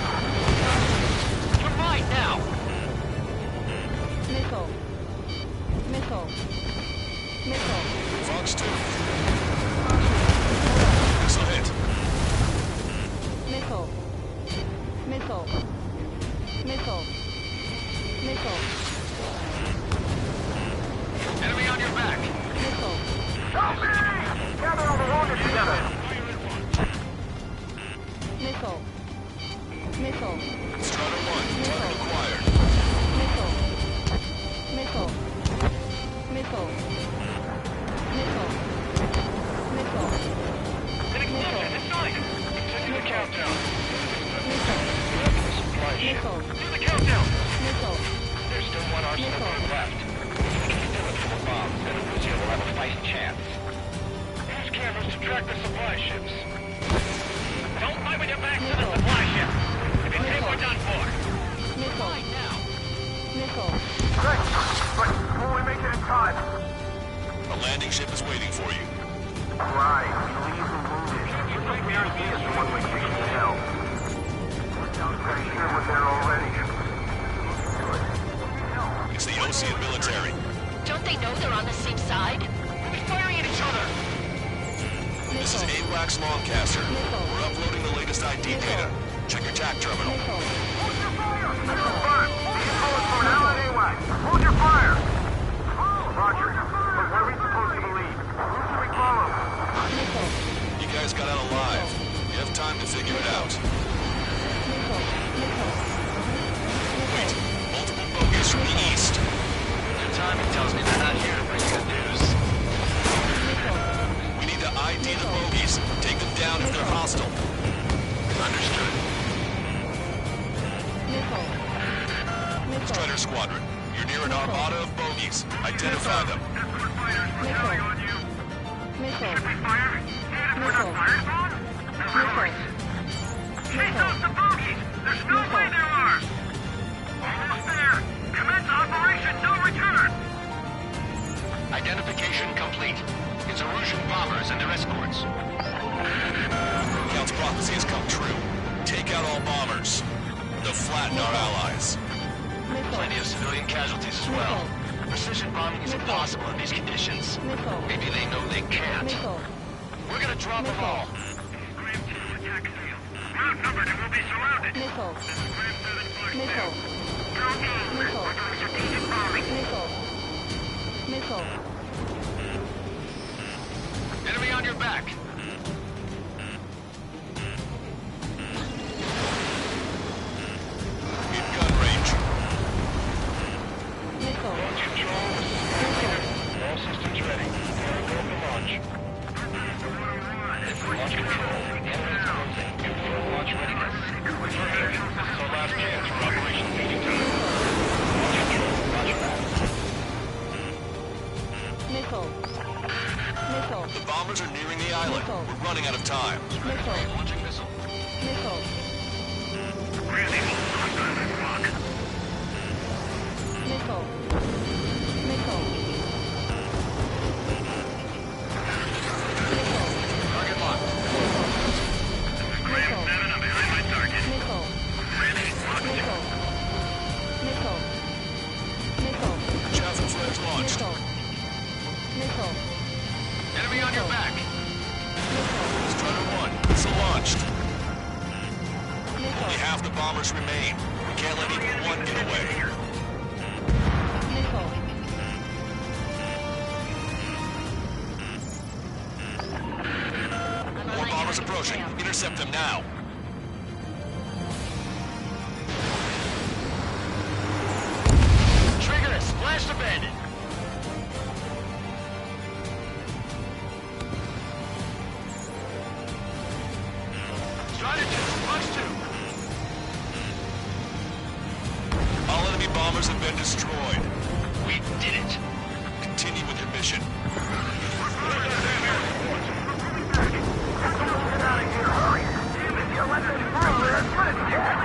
You're right now. Missile. Missile. Missile. Fox 2. Missile hit. Missile. Missile. Missile. Missile. Enemy on your back. Missile. Help me! Gather all the wounded together! Missile. Missile. Strider 1, target acquired. Missile. Missile. Missile. Missile. Missile. An explosion inside! Continue the countdown. Missile. Missile. Do the countdown! Missile. There's still one arsenal group left. If we can steal it full of bombs, then Arusha will have a fighting chance. Use cameras to track the supply ships. Don't fight with your back to the supply ship. If you take, we're done for. Missile. Now. Missile. Great! But will we make it in time? A landing ship is waiting for you. Right. We leave the wounded. Looks like the RV is the one-way ticket to hell. Sounds pretty sure we're there already. It's the Ocean military. Don't they know they're on the same side? We'll be firing at each other. This is AWACS Longcaster. We're uploading the latest ID data. Check your TAC terminal. Hold your fire! Confirm! These bullets for an allied AWAC. Hold your fire! Roger. But where are we supposed to believe? Who should we follow? You guys got out alive. You have time to figure it out. Wait, multiple bogies from the east. Your timing tells me they're not here to bring good news. We need to ID the bogies. Take them down if they're hostile. Understood. Strider Squadron, you're near an armada of bogies. Identify them. Escort fighters, we're counting on you. Missile. Should we fire? Even if we're not fired upon? Of course. Chase off the bogies! There's no way they're ours! Almost there! Commence Operation No Return! Identification complete. It's Arusian bombers and their escorts. Count's prophecy has come true. Take out all bombers. They'll flatten our allies. Plenty of civilian casualties as well. Precision bombing is impossible in these conditions. Maybe they know they can't. We're gonna drop them all. Scram 2 attack failed. We're outnumbered and we'll be surrounded. Missile. Scram 7 flags Missile. down. Go team! We're doing strategic bombing. Missile. Missile. Enemy on your back. In gun range. Missile. Launch control, this is Commander. All systems ready. Go for launch. Launch control. Missile launched. Only half the bombers remain. We can't let even one get away. More bombers approaching. Intercept them now. Trigger it! Splash the bandit! Strider 2, punch 2! All enemy bombers have been destroyed. We did it! Continue with your mission. Get out of here, hurry! Damn it, you let them through, they're as good as dead!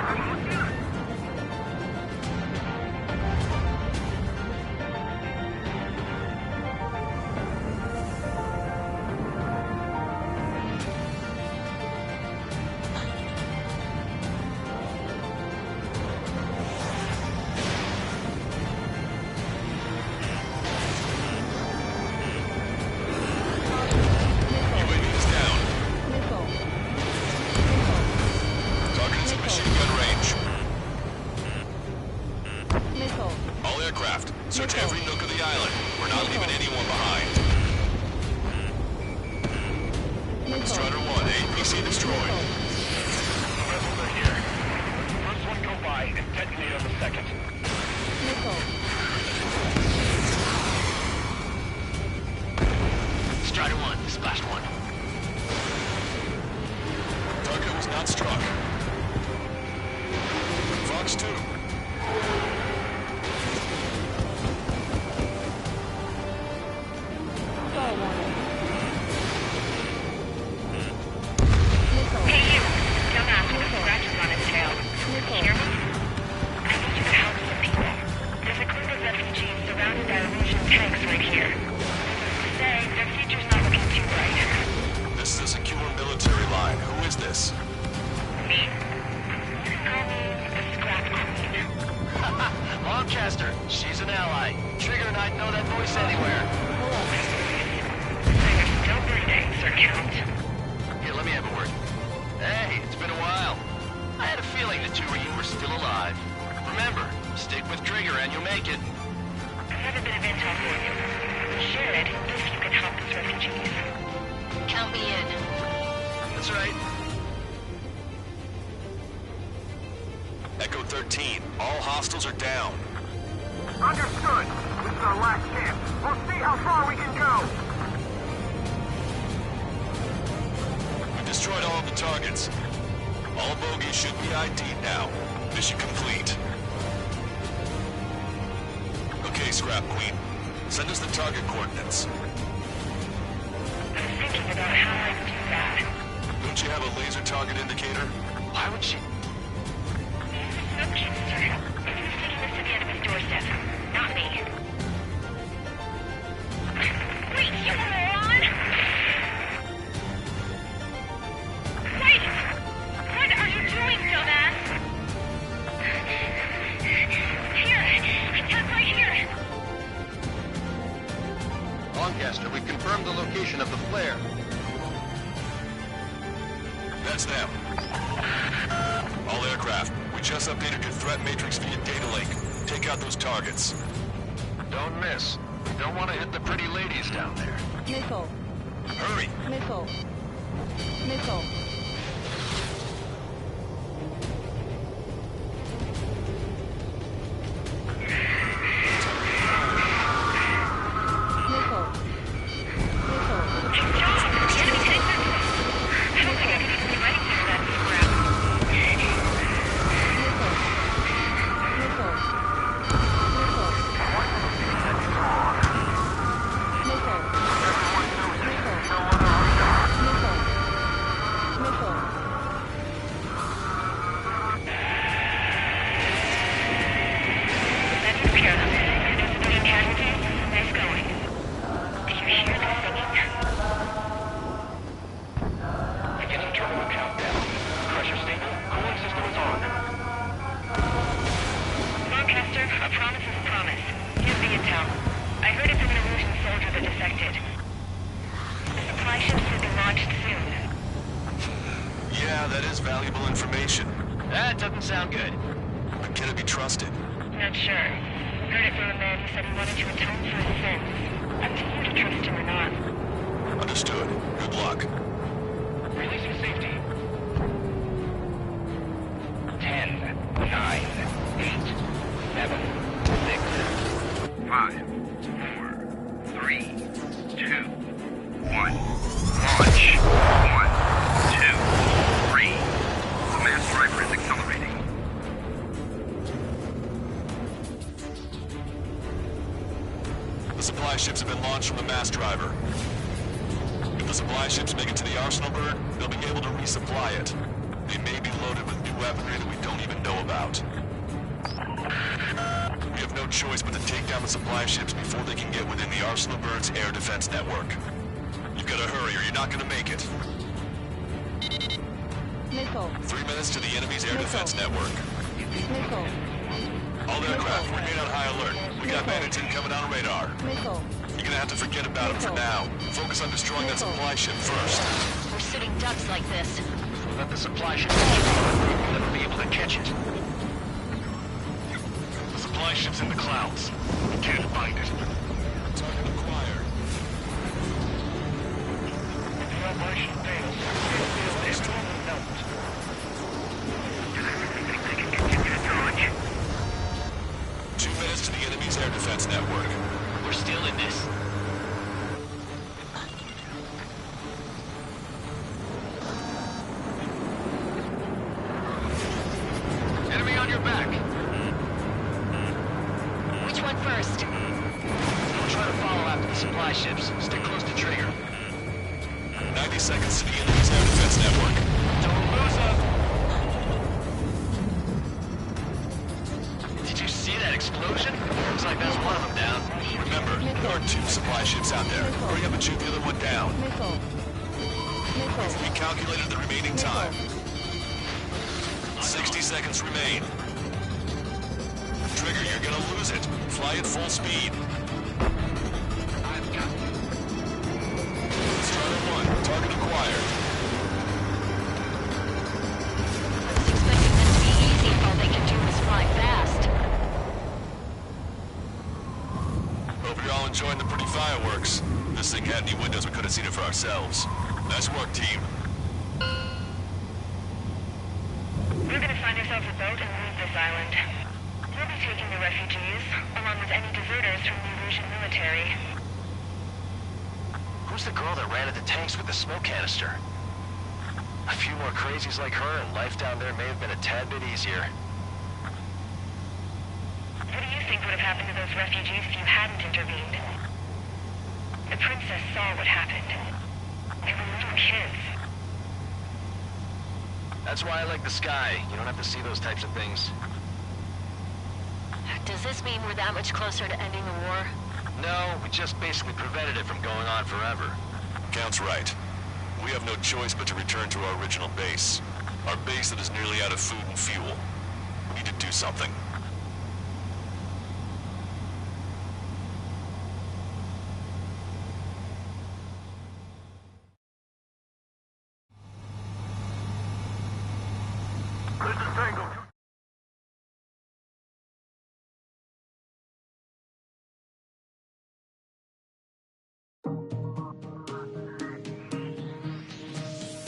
Search every nook of the island. We're not leaving anyone behind. Strider 1, APC destroyed. Vessels are here. First one go by and detonate on the second. Strider 1, splashed 1. Target was not struck. Fox 2. She's an ally. Trigger and I'd know that voice anywhere. Still breathing, Sir Count. Here, let me have a word. Hey, it's been a while. I had a feeling the two of you were still alive. Remember, stick with Trigger and you'll make it. I have a bit of intel for you. Share it if you can help these refugees. Count me in. That's right. Echo 13, all hostiles are down. Understood. This is our last chance. We'll see how far we can go. We destroyed all of the targets. All bogies should be ID'd now. Mission complete. Okay, Scrap Queen. Send us the target coordinates. I'm thinking about how I do that. Don't you have a laser target indicator? Why would she? Okay, sir. Who's taking this to the enemy's doorstep? Not me. Wait, you moron! Wait! What are you doing, dumbass? Here! Attack right here! Lancaster, we've confirmed the location of the flare. That's them. All aircraft, we just updated your threat matrix via data link. Take out those targets. Don't miss. Don't want to hit the pretty ladies down there. Missile. Hurry! Missile. Missile. Yeah, that is valuable information. That doesn't sound good. But can it be trusted? Not sure. Heard it from a man who said he wanted to atone for his sins. Up to you to trust him or not. Understood. Good luck. Releasing safety. 10, 9, 8, 7, 6, 5, 4, 3, 2, 1. Launch. 1, 2, 3. The mass driver is accelerating. The supply ships have been launched from the mass driver. If the supply ships make it to the arsenal bird, they'll be able to resupply it. They may be loaded with new weaponry that we don't even know about. We have no choice but to take down the supply ships before they can get within the arsenal bird's air defense network. You've got to hurry or you're not going to make it. Missile. 3 minutes to the enemy's air defense network. Missile. All aircraft, remain on high alert. We got bandits incoming on radar. Missile. You're gonna have to forget about them for now. Focus on destroying that supply ship first. We're sitting ducks like this. Let the supply ship we'll never be able to catch it. The supply ship's in the clouds. We can't find it. Target acquired. The operation fails. This will not. Think they can continue to dodge? 2 minutes to the enemy's air defense network. We're still in this. Enemy on your back. Which one first? Don't try to follow after the supply ships. Stick close to trigger. 90 seconds to the enemy's air defense network. Don't lose up. Did you see that explosion? Looks like that's one of them down. Remember, there are 2 supply ships out there. Hurry up and shoot the other one down. Missile. Missile. We calculated the remaining time. 60 seconds remain. Trigger, you're gonna lose it. Fly at full speed. I've got you. Strider 1, target acquired. I was expecting this to be easy if all they can do is fly fast. Hope you're all enjoying the pretty fireworks. This thing had any windows, we could have seen it for ourselves. Nice work, team. We're gonna find ourselves a boat and leave this island. We'll be taking the refugees, along with any deserters from the Erusian military. Who's the girl that ran at the tanks with the smoke canister? A few more crazies like her, and life down there may have been a tad bit easier. What do you think would have happened to those refugees if you hadn't intervened? The princess saw what happened. They were little kids. That's why I like the sky. You don't have to see those types of things. Does this mean we're that much closer to ending the war? No, we just basically prevented it from going on forever. Count's right. We have no choice but to return to our original base. Our base that is nearly out of food and fuel. We need to do something. This is Tango.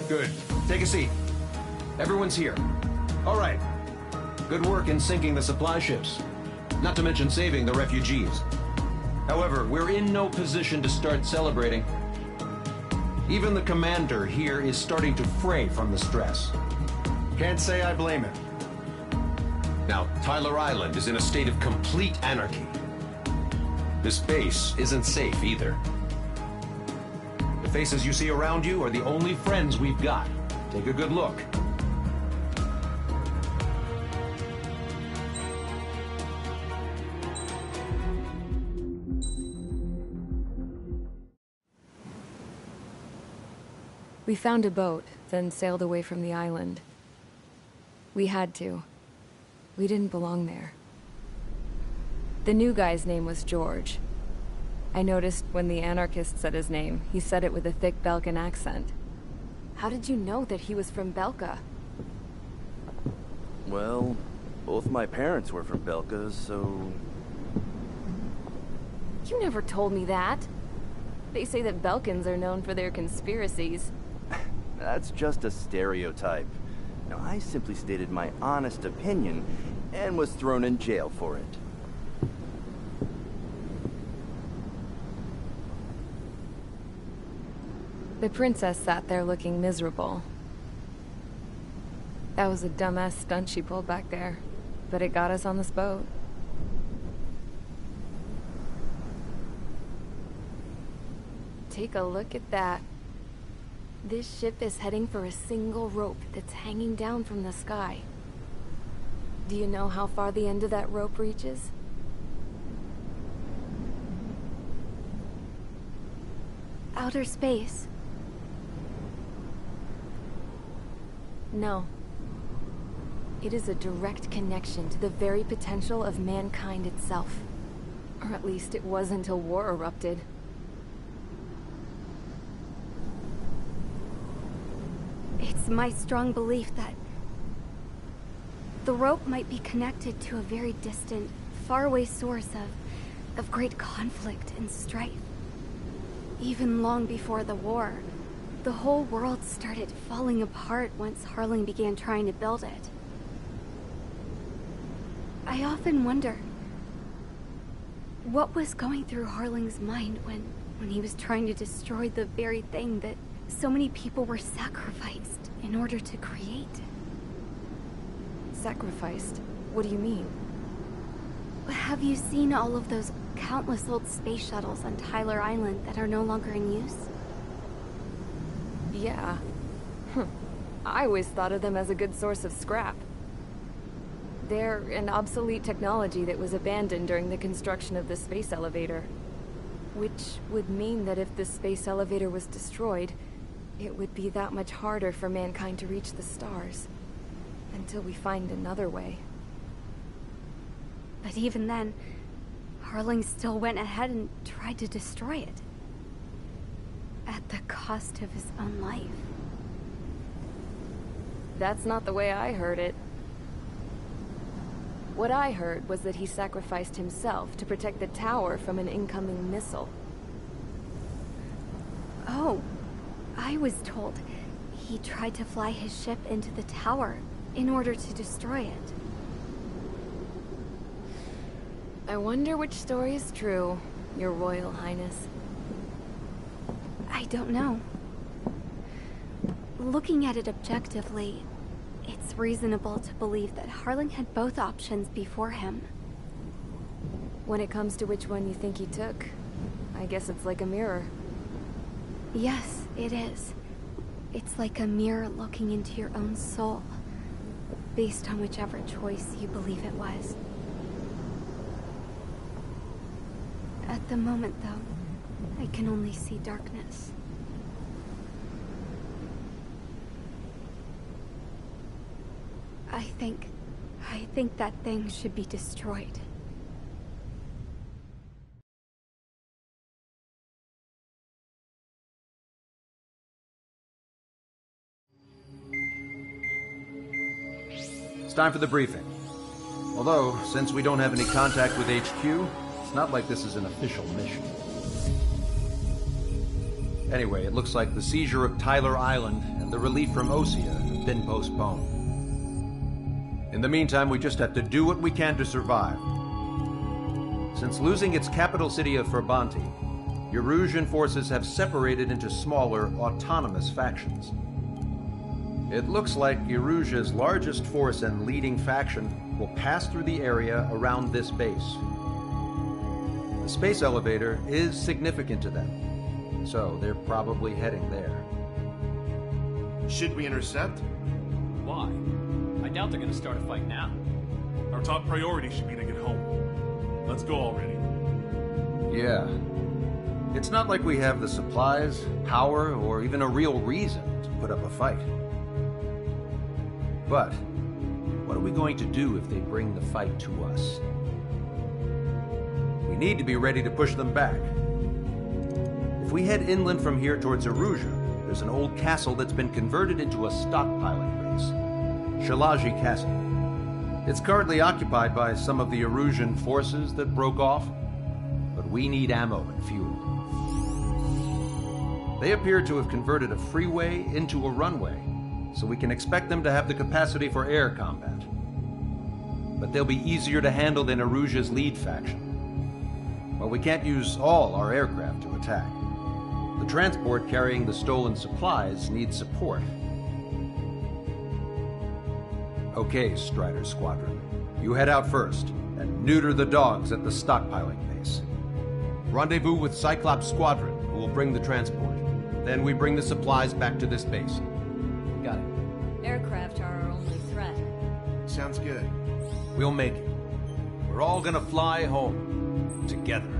Good. Take a seat. Everyone's here. All right. Good work in sinking the supply ships. Not to mention saving the refugees. However, we're in no position to start celebrating. Even the commander here is starting to fray from the stress. Can't say I blame him. Now, Tyler Island is in a state of complete anarchy. This base isn't safe either. The faces you see around you are the only friends we've got. Take a good look. We found a boat, then sailed away from the island. We had to. We didn't belong there. The new guy's name was George. I noticed when the anarchist said his name, he said it with a thick Balkan accent. How did you know that he was from Belka? Well, both my parents were from Belka, so... You never told me that. They say that Belkans are known for their conspiracies. That's just a stereotype. Now, I simply stated my honest opinion and was thrown in jail for it. The princess sat there looking miserable. That was a dumbass stunt she pulled back there, but it got us on this boat. Take a look at that. This ship is heading for a single rope that's hanging down from the sky. Do you know how far the end of that rope reaches? Outer space. No. It is a direct connection to the very potential of mankind itself. Or at least it was until war erupted. It's my strong belief that the rope might be connected to a very distant, faraway source of great conflict and strife. Even long before the war, the whole world started falling apart once Harling began trying to build it. I often wonder what was going through Harling's mind when he was trying to destroy the very thing that so many people were sacrificed in order to create. Sacrificed? What do you mean? Have you seen all of those countless old space shuttles on Tyler Island that are no longer in use? Yeah. I always thought of them as a good source of scrap. They're an obsolete technology that was abandoned during the construction of the space elevator. Which would mean that if the space elevator was destroyed, it would be that much harder for mankind to reach the stars. Until we find another way. But even then, Harling still went ahead and tried to destroy it. At the cost of his own life. That's not the way I heard it. What I heard was that he sacrificed himself to protect the tower from an incoming missile. Oh, I was told he tried to fly his ship into the tower in order to destroy it. I wonder which story is true, Your Royal Highness. I don't know. Looking at it objectively, it's reasonable to believe that Harling had both options before him. When it comes to which one you think he took, I guess it's like a mirror. Yes, it is. It's like a mirror looking into your own soul, based on whichever choice you believe it was. At the moment, though, I can only see darkness. I think that thing should be destroyed. It's time for the briefing. Although, since we don't have any contact with HQ, it's not like this is an official mission. Anyway, it looks like the seizure of Tyler Island and the relief from Osea have been postponed. In the meantime, we just have to do what we can to survive. Since losing its capital city of Ferbanti, Erusian forces have separated into smaller, autonomous factions. It looks like Erusia's largest force and leading faction will pass through the area around this base. The space elevator is significant to them, so they're probably heading there. Should we intercept? Why? I doubt they're gonna start a fight now. Our top priority should be to get home. Let's go already. Yeah. It's not like we have the supplies, power, or even a real reason to put up a fight. But what are we going to do if they bring the fight to us? We need to be ready to push them back. If we head inland from here towards Erusia, there's an old castle that's been converted into a stockpiling base. Shalaji Castle. It's currently occupied by some of the Erusian forces that broke off, but we need ammo and fuel. They appear to have converted a freeway into a runway, so we can expect them to have the capacity for air combat. But they'll be easier to handle than Erusia's lead faction. While we can't use all our aircraft to attack, the transport carrying the stolen supplies needs support. Okay, Strider Squadron. You head out first and neuter the dogs at the stockpiling base. Rendezvous with Cyclops Squadron, who will bring the transport. Then we bring the supplies back to this base. Got it. Aircraft are our only threat. Sounds good. We'll make it. We're all gonna fly home. Together.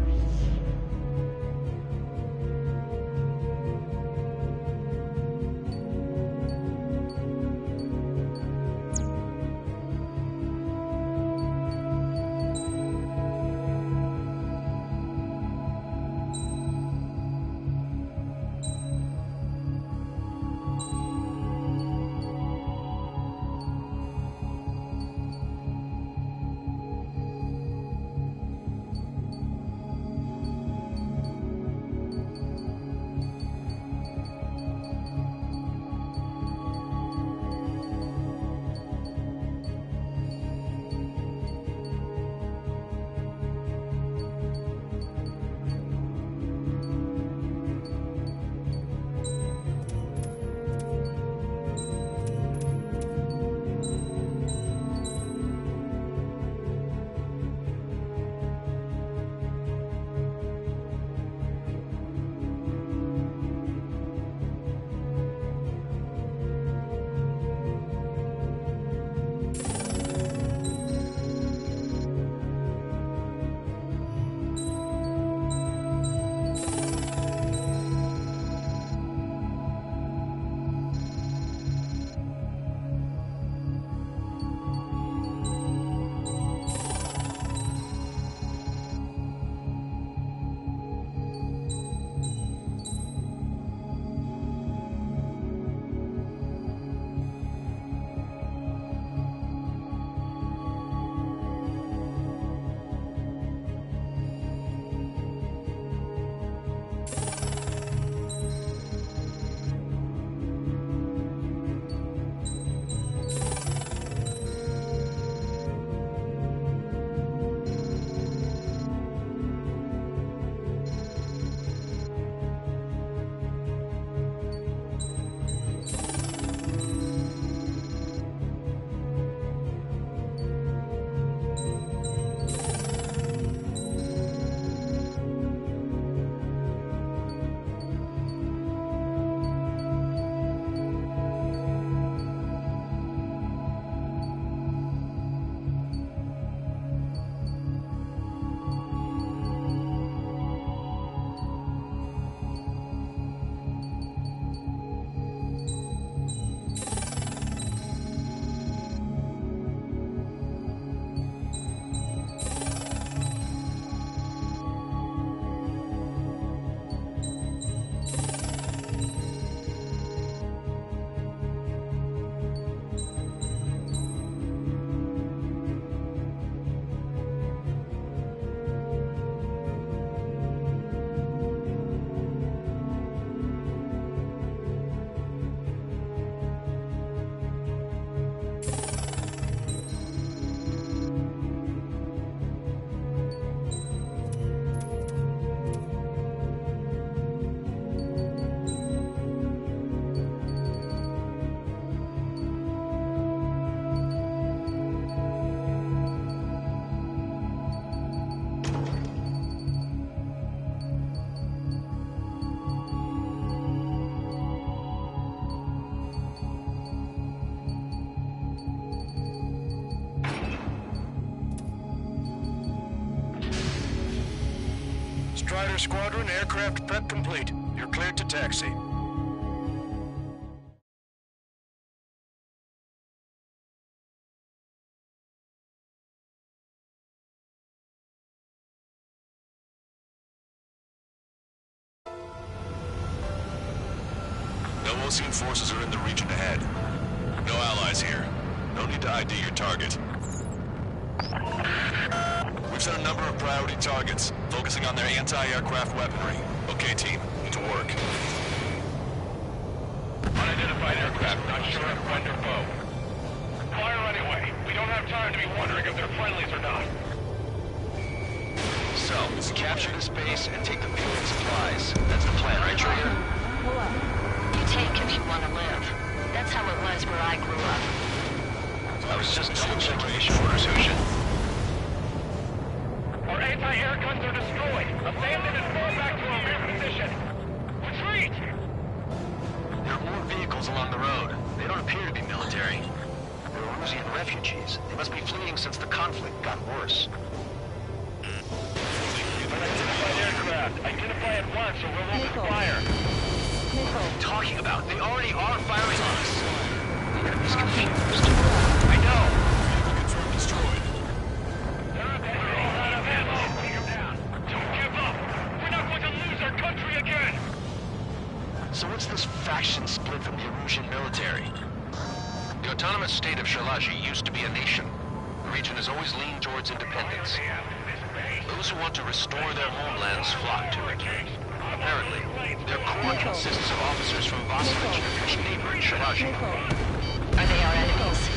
Strider Squadron, aircraft prep complete. You're cleared to taxi. Osean forces are in the region ahead. No allies here. No need to ID your target. We've set a number of priority targets, focusing on their anti-aircraft weaponry. Okay, team, to work. Unidentified aircraft, not sure if friend or foe. Fire anyway. We don't have time to be wondering if they're friendlies or not. So, capture this base and take the fuel and supplies. That's the plan, right, Trigger? You take if you want to live. That's how it was where I grew up. I was just double-checking mission orders, Hushin. Our anti-air guns are destroyed. Abandon and fall back to our rear position. Retreat! There are more vehicles along the road. They don't appear to be military. They're Erusian refugees. They must be fleeing since the conflict got worse. Unidentified aircraft. Identify at once or we'll open fire. What are you talking about? They already are firing on us. The enemy's confused. I know. Confirmed destroyed. They're all out of ammo. Don't give up. We're not going to lose our country again. So what's this faction split from the Erusian military? The autonomous state of Shalaji used to be a nation. The region has always leaned towards independence. Those who want to restore their homelands flock to it. Apparently, their core consists of officers from Vasilic, which neighboring Shalaji. Are they our enemies?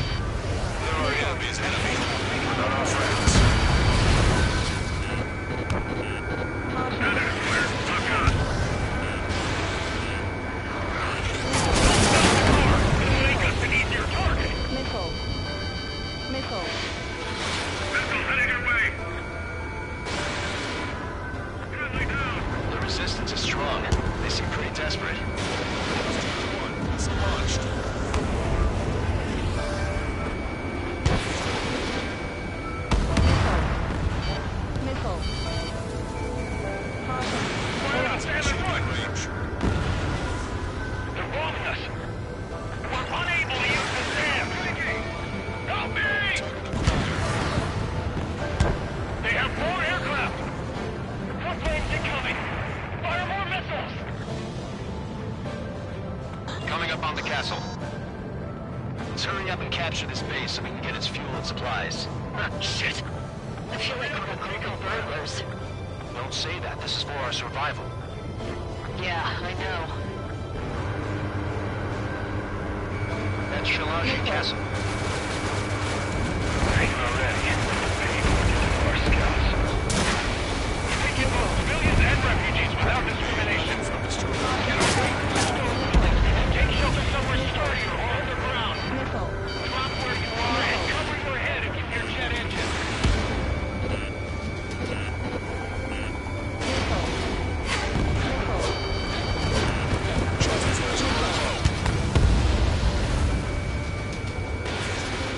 They're our enemies' enemy. We're not our friends. The resistance is strong. They seem pretty desperate. It's launched. Coming up on the castle. Let's hurry up and capture this base so we can get its fuel and supplies. Shit. I feel like we're Greco burglars. Don't say that. This is for our survival. Yeah, I know. That's Shalaji Castle. Already. Our scouts. We can move civilians and refugees without discrimination. Take shelter somewhere sturdier or underground. Drop where you are and cover your head if you hear jet engines.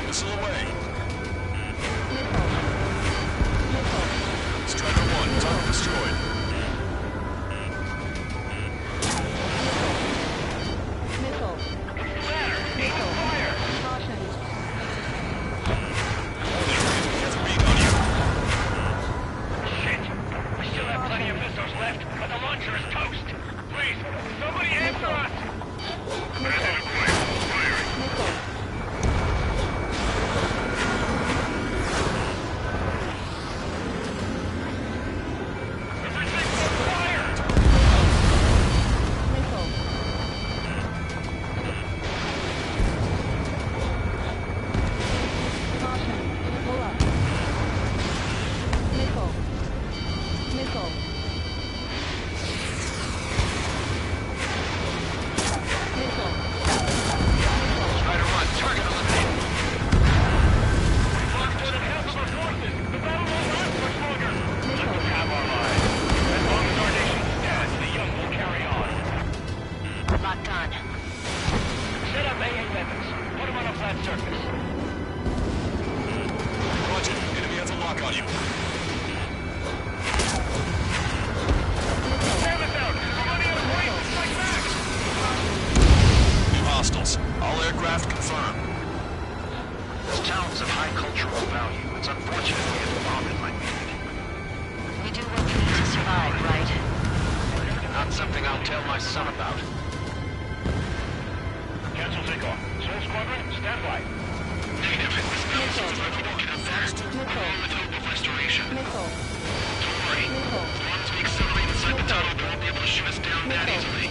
Missile away. Strider 1, target destroyed. Something I'll tell my son about. Cancel takeoff. Soul Squadron, stand by. Negative. This battleship is not going to get up there. Along with hope of restoration. Don't worry. As long as we accelerate inside the tunnel, they won't be able to shoot us down that easily.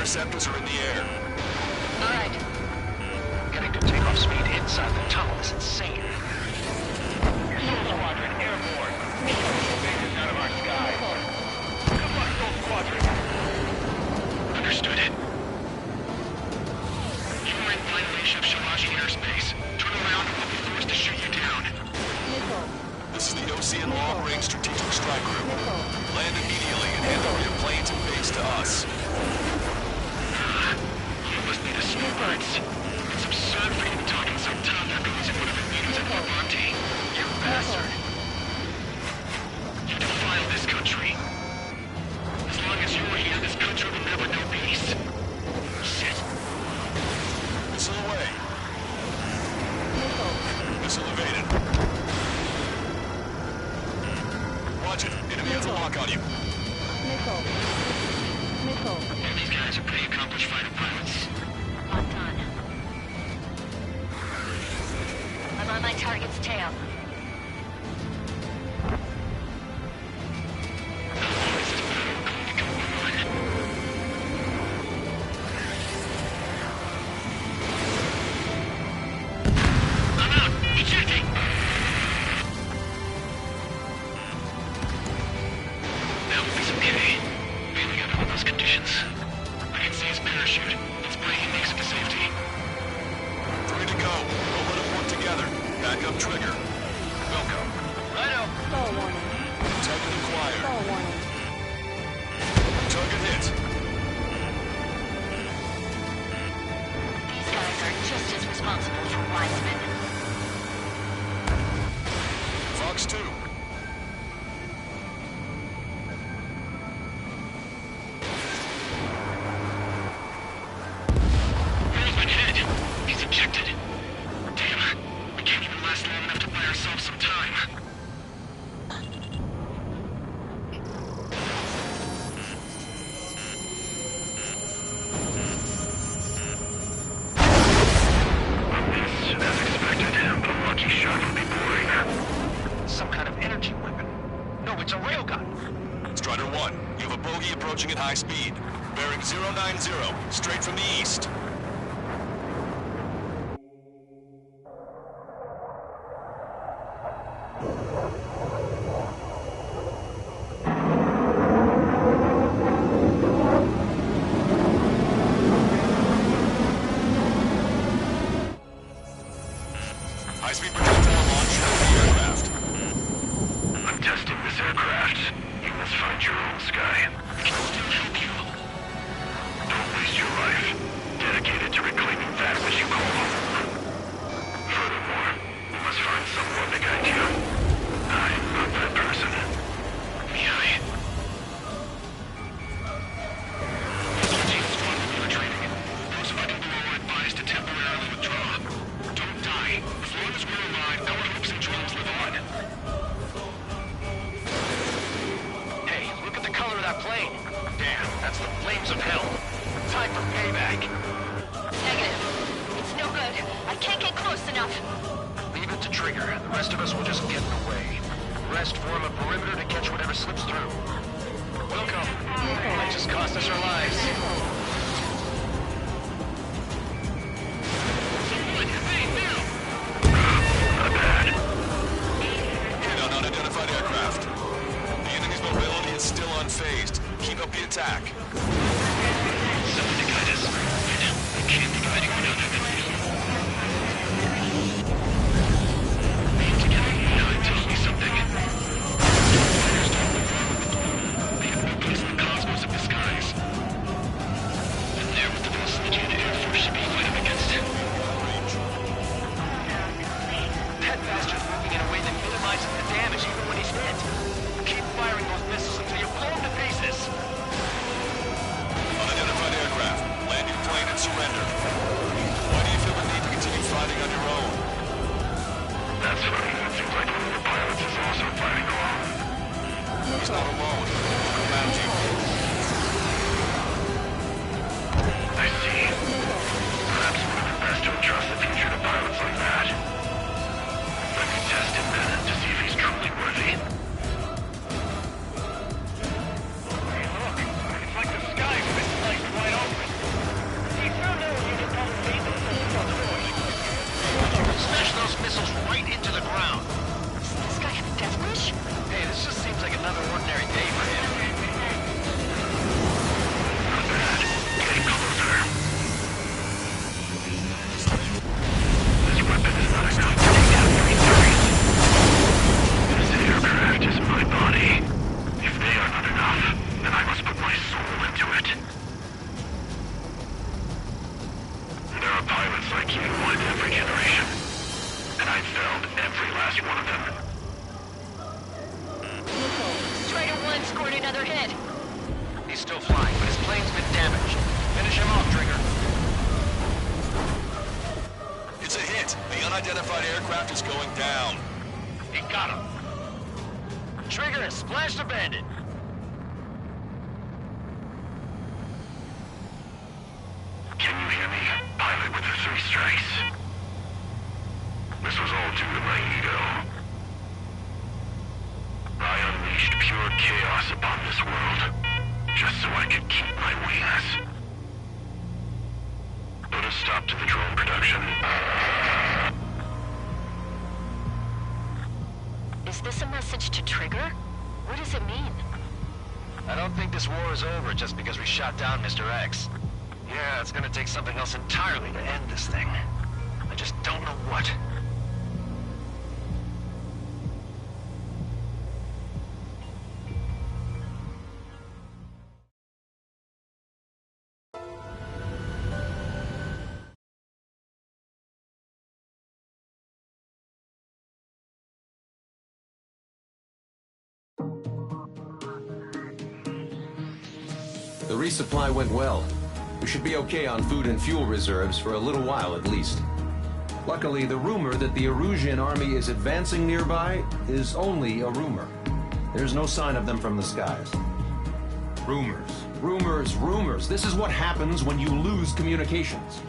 Interceptors are in the air. All right. Getting to takeoff speed inside the tunnel is insane. Soul Squadron, airborne. Bases out of our sky. Good luck, Soul Squadron. Understood. You are in violation of Shalaji airspace. Turn around and we'll be forced to shoot you down. This is the Ocean Long Range Strategic Strike Group. Land immediately and hand over your planes and base to us. It's absurd for you to be talking so tough after losing one of the meetings at Levante. You bastard. You defile this country. As long as you're here, this country will never know peace. Shit. Missile away. Missile evaded. Watch it. Enemy has a lock on you. These guys are pretty accomplished fighter pilots. Locked on. I'm on my target's tail. I'm out! Ejecting! That will be some kitty. Failing under all those conditions. I can see his parachute. It's breaking makes it to safety. Ready to go. Don't let them work together. Back up trigger. Welcome. Righto. Target acquired. Target hit. These guys are just as responsible for Wiseman. Fox 2. Where's my head? He's ejected. Damn. We can't even last long enough to buy ourselves some time. As expected, but a lucky shot will be boring. Some kind of energy weapon. No, it's a railgun. Strider 1, you have a bogey approaching at high speed. Bearing 090, straight from the east. High-speed projectile launch from the aircraft. I'm testing this aircraft. You must find your own sky. I can still help you. Don't waste your life. Dedicated to reclaiming that which you call home. Furthermore, you must find someone to guide you. I'm not that person. Nyeh. Team squad will be retreating. Those fighting below are advised to temporarily withdraw. Don't die. As long as we're alive, our hopes and dreams live on. Hey, look at the color of that plane. Damn, that's the flames of hell. Time for payback. Negative. It's no good. I can't get close enough. Leave it to Trigger. The rest of us will just get in the way. The rest form a perimeter to catch whatever slips through. Welcome. Might just cost us our lives. Hit on unidentified aircraft. The enemy's mobility is still unfazed. Keep up the attack. Someone to guide us. I can't think of anyone other than you. Being together now it tells me something. They have no place in the cosmos like you wanted every generation. And I felled every last one of them. Strider 1 scored another hit. He's still flying, but his plane's been damaged. Finish him off, Trigger. It's a hit. The unidentified aircraft is going down. He got him. Trigger, splash the bandit. Can you hear me, pilot with the 3 strikes? This was all due to my ego. I unleashed pure chaos upon this world, just so I could keep my wings. Put a stop to the drone production. Is this a message to Trigger? What does it mean? I don't think this war is over just because we shot down Mr. X. Yeah, it's gonna take something else entirely to end this thing. I just don't know what. The resupply went well. We should be okay on food and fuel reserves for a little while at least. Luckily, the rumor that the Erusian army is advancing nearby is only a rumor. There's no sign of them from the skies. Rumors, rumors, rumors. This is what happens when you lose communications.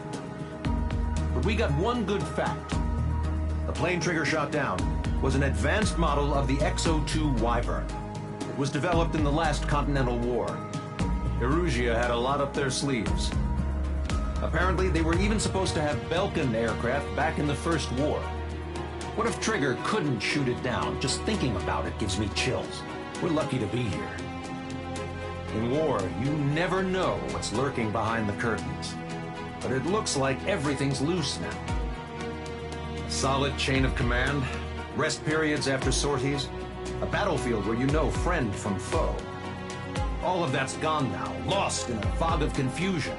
But we got one good fact. The plane Trigger shot down was an advanced model of the X-02 Wyvern. It was developed in the last Continental War. Erusia had a lot up their sleeves. Apparently, they were even supposed to have Belkin aircraft back in the First War. What if Trigger couldn't shoot it down? Just thinking about it gives me chills. We're lucky to be here. In war, you never know what's lurking behind the curtains. But it looks like everything's loose now. A solid chain of command, rest periods after sorties, a battlefield where you know friend from foe. All of that's gone now, lost in a fog of confusion.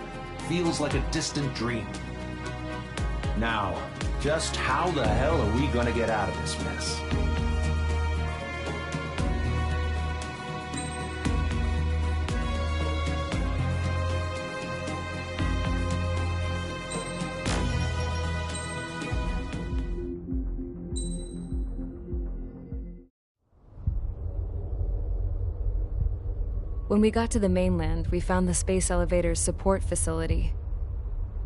Feels like a distant dream. Now, just how the hell are we gonna get out of this mess? When we got to the mainland, we found the space elevator's support facility.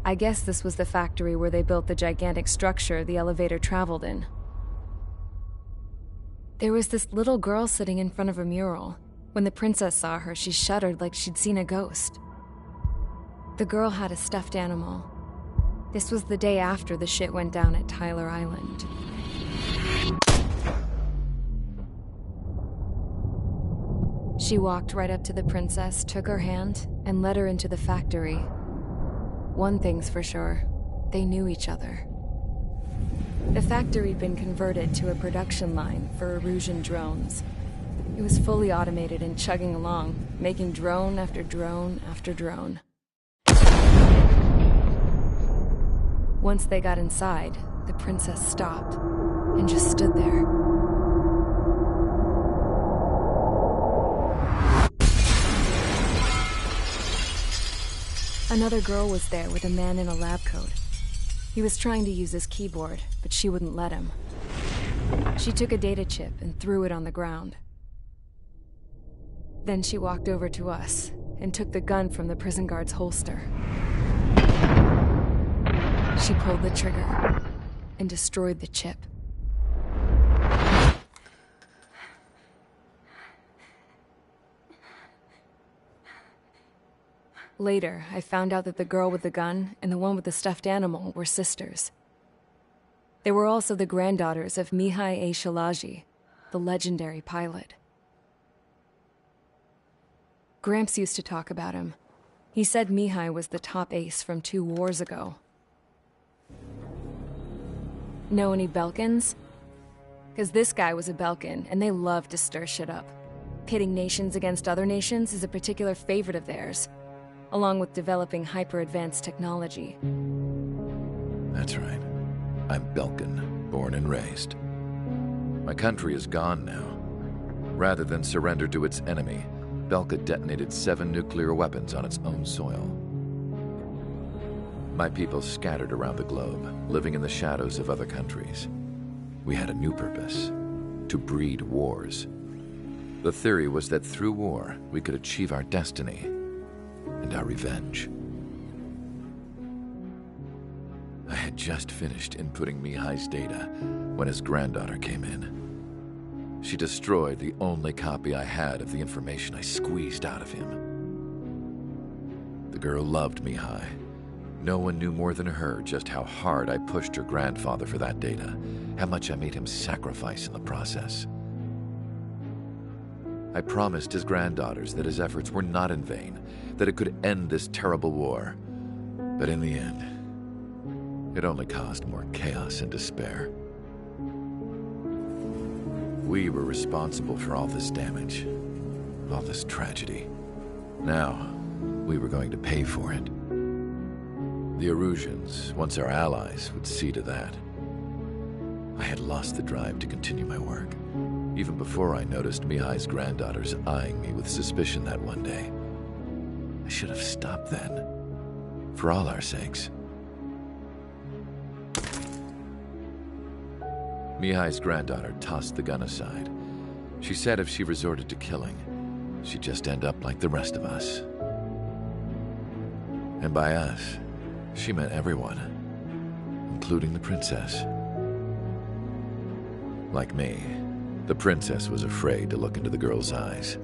I guess this was the factory where they built the gigantic structure the elevator traveled in. There was this little girl sitting in front of a mural. When the princess saw her, she shuddered like she'd seen a ghost. The girl had a stuffed animal. This was the day after the shit went down at Tyler Island. She walked right up to the princess, took her hand, and led her into the factory. One thing's for sure, they knew each other. The factory'd been converted to a production line for Erusian drones. It was fully automated and chugging along, making drone after drone after drone. Once they got inside, the princess stopped and just stood there. Another girl was there with a man in a lab coat. He was trying to use his keyboard, but she wouldn't let him. She took a data chip and threw it on the ground. Then she walked over to us and took the gun from the prison guard's holster. She pulled the trigger and destroyed the chip. Later, I found out that the girl with the gun and the one with the stuffed animal were sisters. They were also the granddaughters of Mihai A. Shalaji, the legendary pilot. Gramps used to talk about him. He said Mihai was the top ace from 2 wars ago. Know any Belkins? Because this guy was a Belkin, and they love to stir shit up. Pitting nations against other nations is a particular favorite of theirs, along with developing hyper-advanced technology. That's right. I'm Belkin, born and raised. My country is gone now. Rather than surrender to its enemy, Belka detonated 7 nuclear weapons on its own soil. My people scattered around the globe, living in the shadows of other countries. We had a new purpose: to breed wars. The theory was that through war, we could achieve our destiny and our revenge. I had just finished inputting Mihai's data when his granddaughter came in. She destroyed the only copy I had of the information I squeezed out of him. The girl loved Mihai. No one knew more than her just how hard I pushed her grandfather for that data, how much I made him sacrifice in the process. I promised his granddaughters that his efforts were not in vain, that it could end this terrible war. But in the end, it only caused more chaos and despair. We were responsible for all this damage, all this tragedy. Now, we were going to pay for it. The Erusians, once our allies, would see to that. I had lost the drive to continue my work, even before I noticed Mihai's granddaughters eyeing me with suspicion that one day. I should have stopped then, for all our sakes. Mihai's granddaughter tossed the gun aside. She said if she resorted to killing, she'd just end up like the rest of us. And by us, she meant everyone, including the princess. Like me, the princess was afraid to look into the girl's eyes.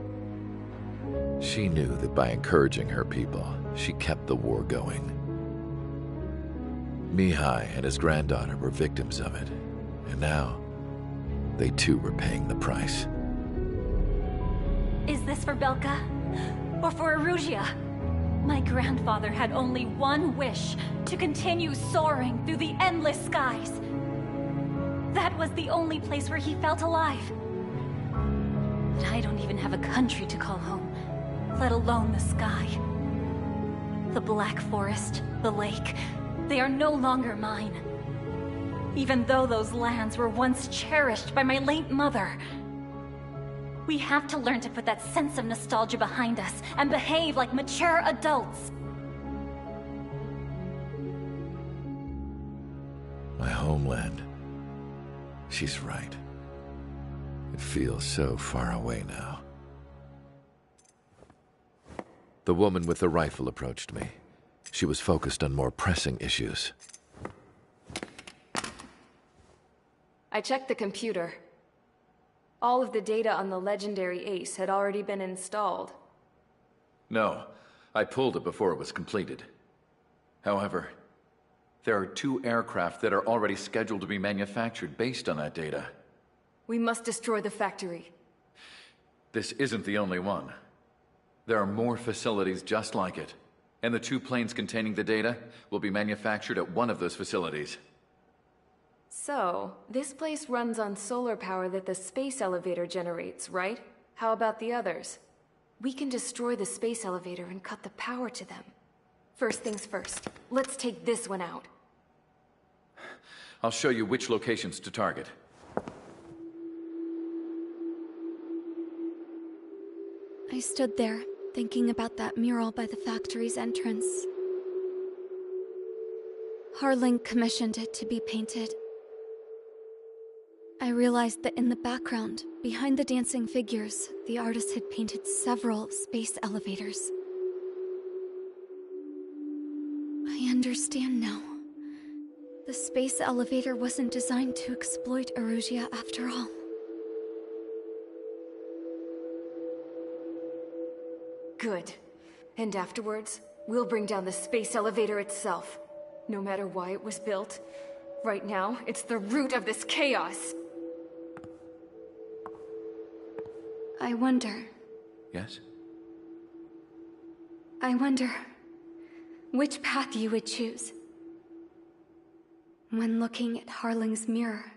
She knew that by encouraging her people, she kept the war going. Mihai and his granddaughter were victims of it. And now, they too were paying the price. Is this for Belka? Or for Erusea? My grandfather had only one wish: to continue soaring through the endless skies. That was the only place where he felt alive. But I don't even have a country to call home, let alone the sky. The Black Forest, the lake, they are no longer mine. Even though those lands were once cherished by my late mother. We have to learn to put that sense of nostalgia behind us and behave like mature adults. My homeland. She's right. It feels so far away now. The woman with the rifle approached me. She was focused on more pressing issues. I checked the computer. All of the data on the legendary Ace had already been installed. No, I pulled it before it was completed. However, there are 2 aircraft that are already scheduled to be manufactured based on that data. We must destroy the factory. This isn't the only one. There are more facilities just like it, and the 2 planes containing the data will be manufactured at one of those facilities. So, this place runs on solar power that the space elevator generates, right? How about the others? We can destroy the space elevator and cut the power to them. First things first, let's take this one out. I'll show you which locations to target. I stood there, thinking about that mural by the factory's entrance. Harling commissioned it to be painted. I realized that in the background, behind the dancing figures, the artist had painted several space elevators. I understand now. The space elevator wasn't designed to exploit Erusea after all. Good. And afterwards, we'll bring down the space elevator itself. No matter why it was built, right now, it's the root of this chaos. I wonder... Yes? I wonder... which path you would choose when looking at Harling's mirror.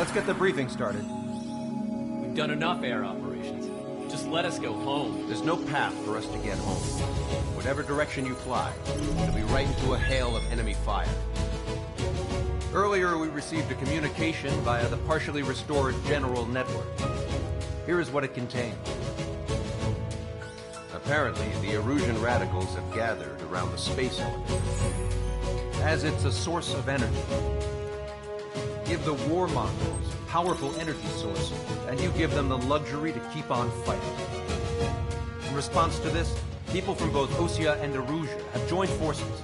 Let's get the briefing started. We've done enough air operations. Just let us go home. There's no path for us to get home. Whatever direction you fly, it'll be right into a hail of enemy fire. Earlier, we received a communication via the partially restored general network. Here is what it contained. Apparently, the Erusian radicals have gathered around the space elevator, as it's a source of energy. Give the warmongers a powerful energy source, and you give them the luxury to keep on fighting. In response to this, people from both Osea and Erusia have joined forces,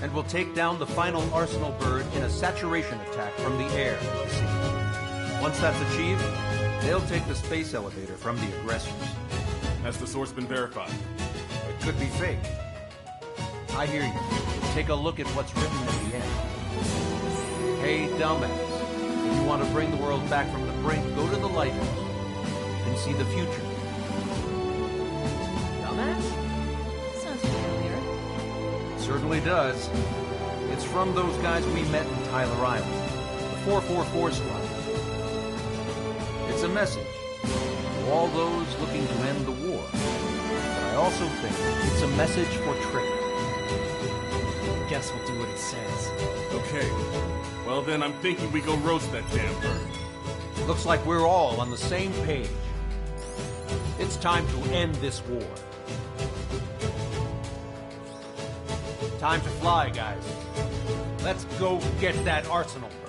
and will take down the final Arsenal bird in a saturation attack from the air to the sea. Once that's achieved, they'll take the space elevator from the aggressors. Has the source been verified? It could be fake. I hear you. Take a look at what's written at the end. Hey, dumbass. If you want to bring the world back from the brink, go to the lighthouse and see the future. Dumbass? Sounds familiar. It certainly does. It's from those guys we met in Tyler Island, the 444 squad. It's a message to all those looking to end the war. But I also think it's a message for Trick. Guess we'll do what it says. Okay. Well then, I'm thinking we go roast that damn bird. Looks like we're all on the same page. It's time to end this war. Time to fly, guys. Let's go get that Arsenal bird.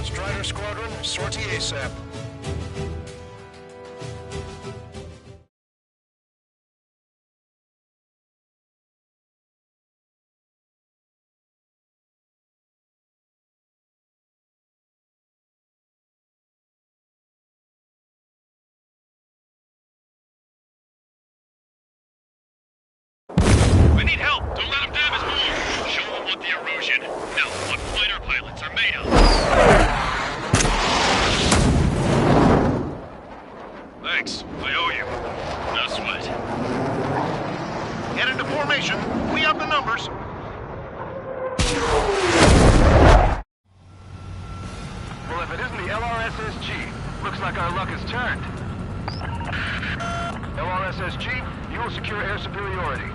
Strider Squadron, sortie ASAP. We need help! Don't let them damage more! Show them what the Erusian, no, what fighter pilots are made of! Thanks. I owe you. No sweat. Get into formation. We have the numbers. Well, if it isn't the LRSSG, looks like our luck has turned. LRSSG, you will secure air superiority.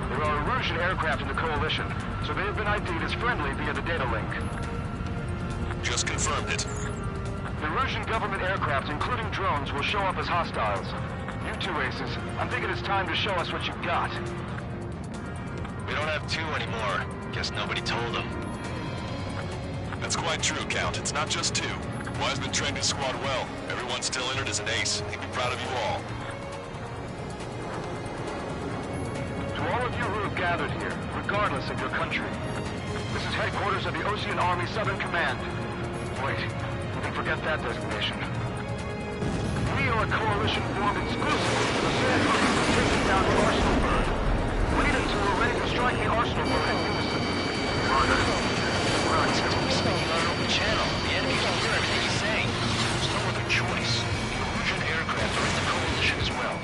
There are Erusian aircraft in the Coalition, so they have been ID'd as friendly via the data link. Just confirmed it. The Erusian government aircraft, including drones, will show up as hostiles. You two aces, I'm thinking it's time to show us what you've got. We don't have two anymore. Guess nobody told them. That's quite true, Count. It's not just two. Wiseman trained his squad well. Everyone's still entered as an ace. He'd be proud of you all. To all of you who have gathered here, regardless of your country, this is headquarters of the Ocean Army Southern Command. Wait, you can forget that designation. We are a coalition formed exclusively for the sole purpose of taking down the Arsenal bird. Wait until we're ready to strike the Arsenal bird in unison. Ron says we're speaking on an open channel. The enemy can hear everything he's saying. There's no other choice. The Erusian aircraft are in the coalition as well.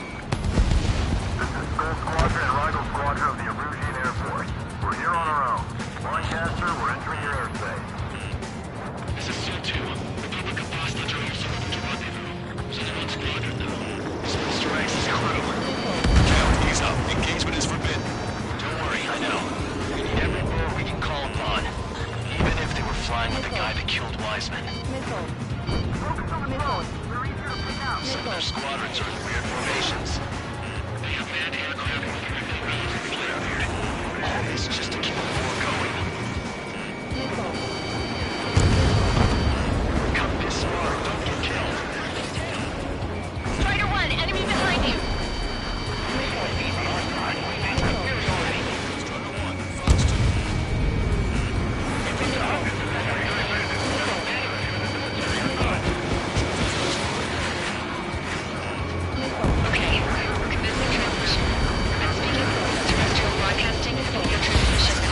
This is Skull Squadron and Rival Squadron of the Erusian Air Force. We're here on our own. Lancaster, we're entering your airspace. This is Seal 2. Republic of Boston are also open to rendezvous. Send one squadron, though. Space Drax is crew. Count, ease up. Engagement is forbidden. Don't worry, I know. We need every bird we can call upon. Even if they were flying with the guy that killed Wiseman. Missile. Focus on the drone. We're easier to pick out. Some of their squadrons are in weird formations. They have manned aircraft moving relatively out here. All this just to keep the war going. Missile. Come this far, don't get killed. Strider 1, enemy behind you. Okay, commencing transmission. Commence speaking. Terrestrial broadcasting, audio transmission.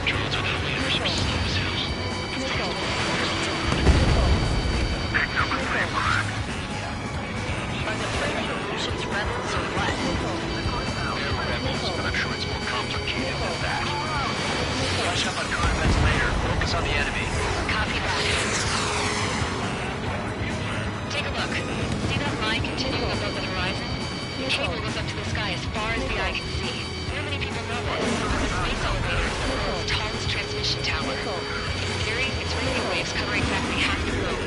Drones without leaders are slow as hell. Are the friendly illusions rebels or what? They're rebels, but I'm sure it's more complicated than that. Flash up on contacts later. Focus on the enemy. Copy that. Take a look. See that line continuing above the horizon? The cable goes up to the sky as far as the eye can see. Not many people know this. The space elevator is the world's tallest transmission tower. In theory, its radio waves cover exactly half the globe.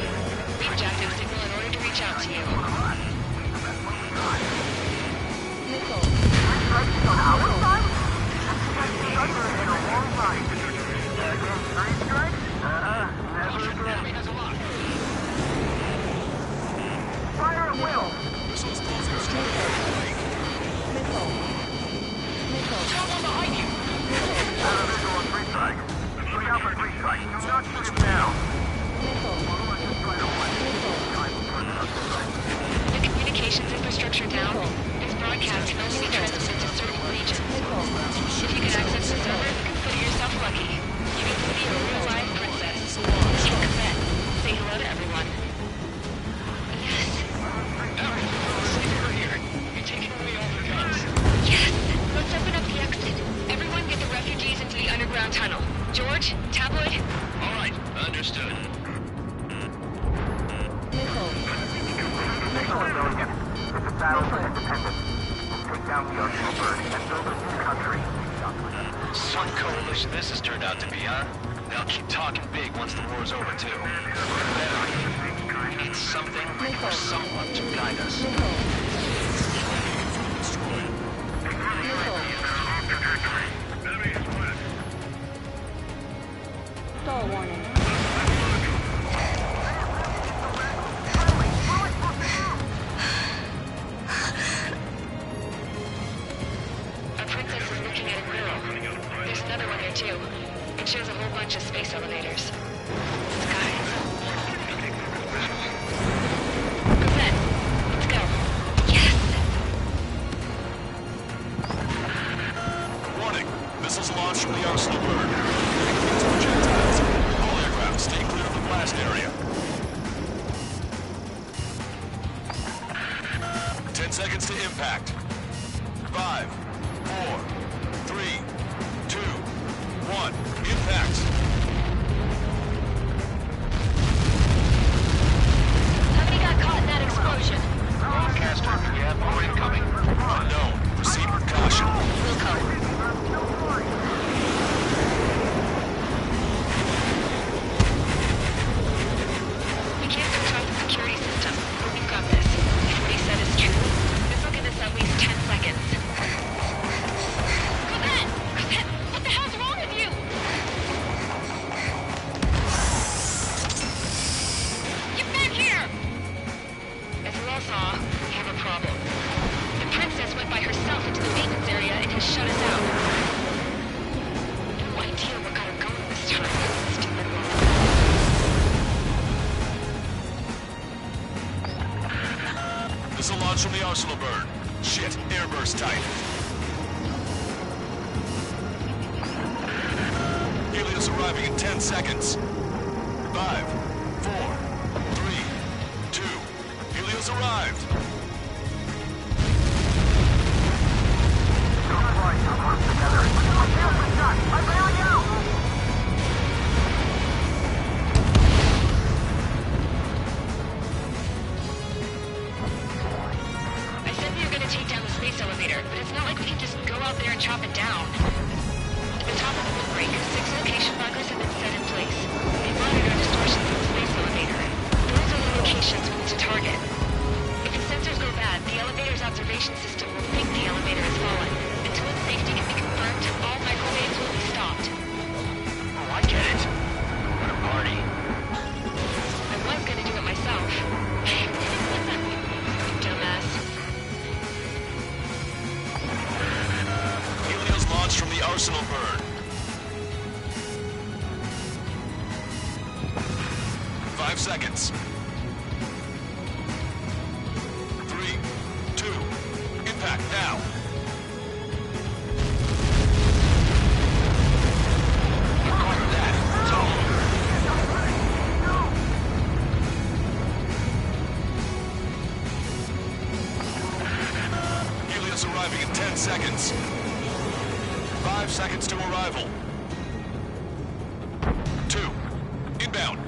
Hijack that signal in order to reach out to you. Fire at will! Missiles closing straight. Trouble behind you! Visual on 3 strike. Look out for 3 strike. Do not shoot him down. The communications infrastructure down. Its broadcast can only be transmitted to certain regions. If you can access the server, consider yourself lucky. You get to be a real-life princess. Come then. Say hello to everyone. Yes. Stay over here. You're taking away all the guns. Yes. Let's open up the exit. Everyone get the refugees into the underground tunnel. George, Tabloid. All right, understood. It's a battle for independence. Take down the Arsenal Bird and build a new country. Some coalition this has turned out to be, huh? They'll keep talking big once the war's over, too. We need something or someone to guide us. Stall warning. Our princess is looking at a grill. There's another one there too. It shows a whole bunch of space elevators. Skies. Cosette, let's go. Yes! Warning. Missiles launched from the Arsenal Bird. These projectiles. All aircraft, stay clear of the blast area. 10 seconds to impact. 5, 4, 3, 2, 1. Impact. How many got caught in that explosion? Broadcaster, we have more incoming. Unknown. Proceed with caution. We can't control the security system, but we've got this. If what he said is true, this will give us at least 10 seconds. Cosette! Cosette! What the hell's wrong with you? Get back here! As you all saw, we have a problem. The princess went by herself into the maintenance area and has shut us out. No idea what got her going this time. Stupid woman. Missile launch from the Arsenal Bird. Shit, airburst tight. Helios arriving in 10 seconds. 5, 4, 3, 2. Helios arrived. I said we were gonna take down the space elevator, but it's not like we can just go out there and chop it down. At the top of the windbreak, 6 location markers have been set in place. They monitor distortions in the space elevator. Those are the locations we need to target. If the sensors go bad, the elevator's observation system will think the elevator has fallen. Until its safety can be confirmed, all microwaves will be stopped. Oh, I get it. What a party. I was gonna do it myself. Dumbass. Helios launched from the Arsenal Bird. 5 seconds. 3, 2, impact now. arrival. 2. Inbound.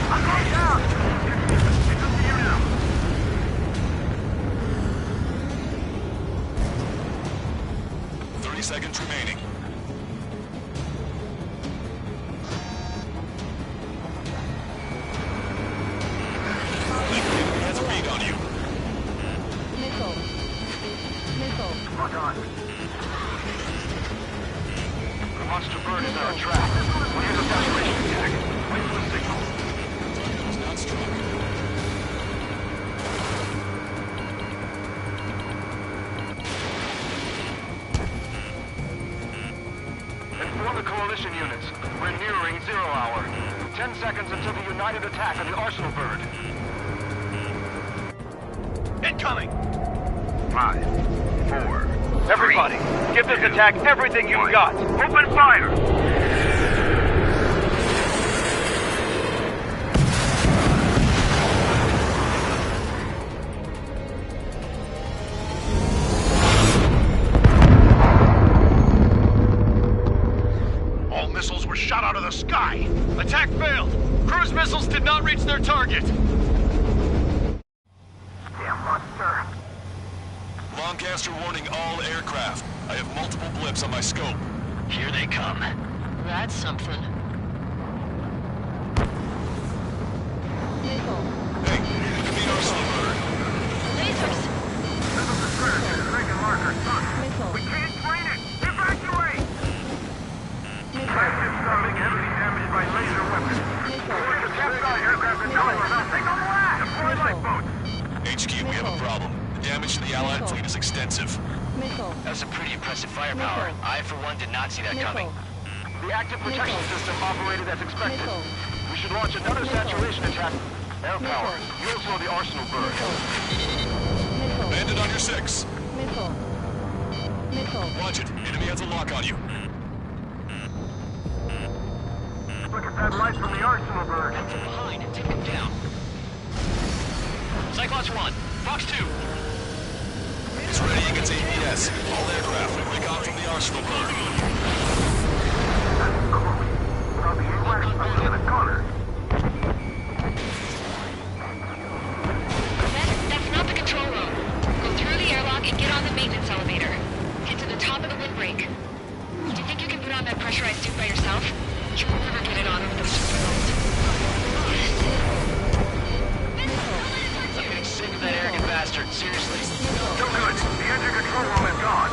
I'm going down! It's up to you now. 30 seconds remaining. Enemy has a beat on you. Lock on. The monster bird is on our track. We'll use a saturation attack. Wait for the signal. It's not strong. Inform the coalition units. We're nearing 0 hour. 10 seconds until the united attack on the arsenal bird. Incoming! 5, 4. Everybody, give this attack everything you've got. Open fire! All missiles were shot out of the sky. Attack failed. Cruise missiles did not reach their target. Damn monster. Lancaster warning all aircraft. I have multiple blips on my scope. Here they come. That's something. Hey, enemy arsenal bird. Lasers! Missile distraction. Dragon marker. Son. We can't train it. Evacuate! Flagship starting heavily damaged by laser weapons. According to test-out aircraft and going without signal blast. Deploy lifeboats. HQ, we have a problem. The damage to the Allied fleet is extensive. That's a pretty impressive firepower. I, for one, did not see that coming. The active protection system operated as expected. We should launch another saturation attack. Air power. You'll slow the arsenal bird. Bandit on your 6. Watch it. Enemy has a lock on you. Look at that light from the arsenal bird. From behind and take him down. Cyclops 1, Fox 2. It's ready against APS. All aircraft, break off from the arsenal bird. I'll be AWACS in the corner. That's not the control room. Go through the airlock and get on the maintenance elevator. Get to the top of the windbreak. Do you think you can put on that pressurized suit by yourself? You'll never get it on with those controls. I'm getting sick of that arrogant bastard. Seriously. No good. The engine control room is gone.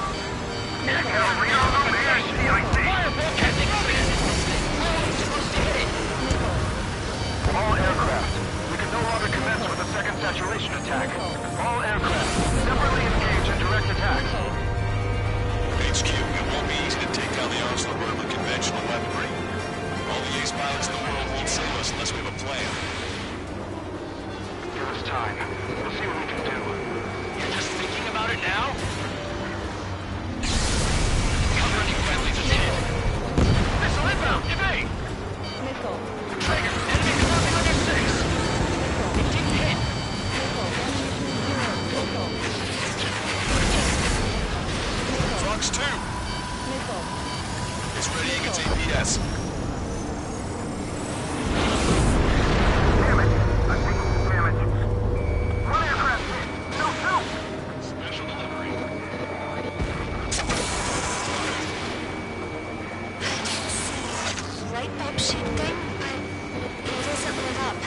All aircraft. We can no longer commence with a second saturation attack. All aircraft, separately engage in direct attack. HQ, it won't be easy to take down the arsenal bird with conventional weaponry. All the ace pilots in the world won't save us unless we have a plan. Give us time. We'll see what we can do. You're just thinking about it now? Cover any friendlies is hit. Missile inbound! Evade! Trigger! Enemy closing on your 6! It didn't hit! Fox 2! It's ready against APS. Damn it. I'm taking damage. One aircraft hit. No, two. Special delivery. Light bulb shape thing, but it doesn't lit up.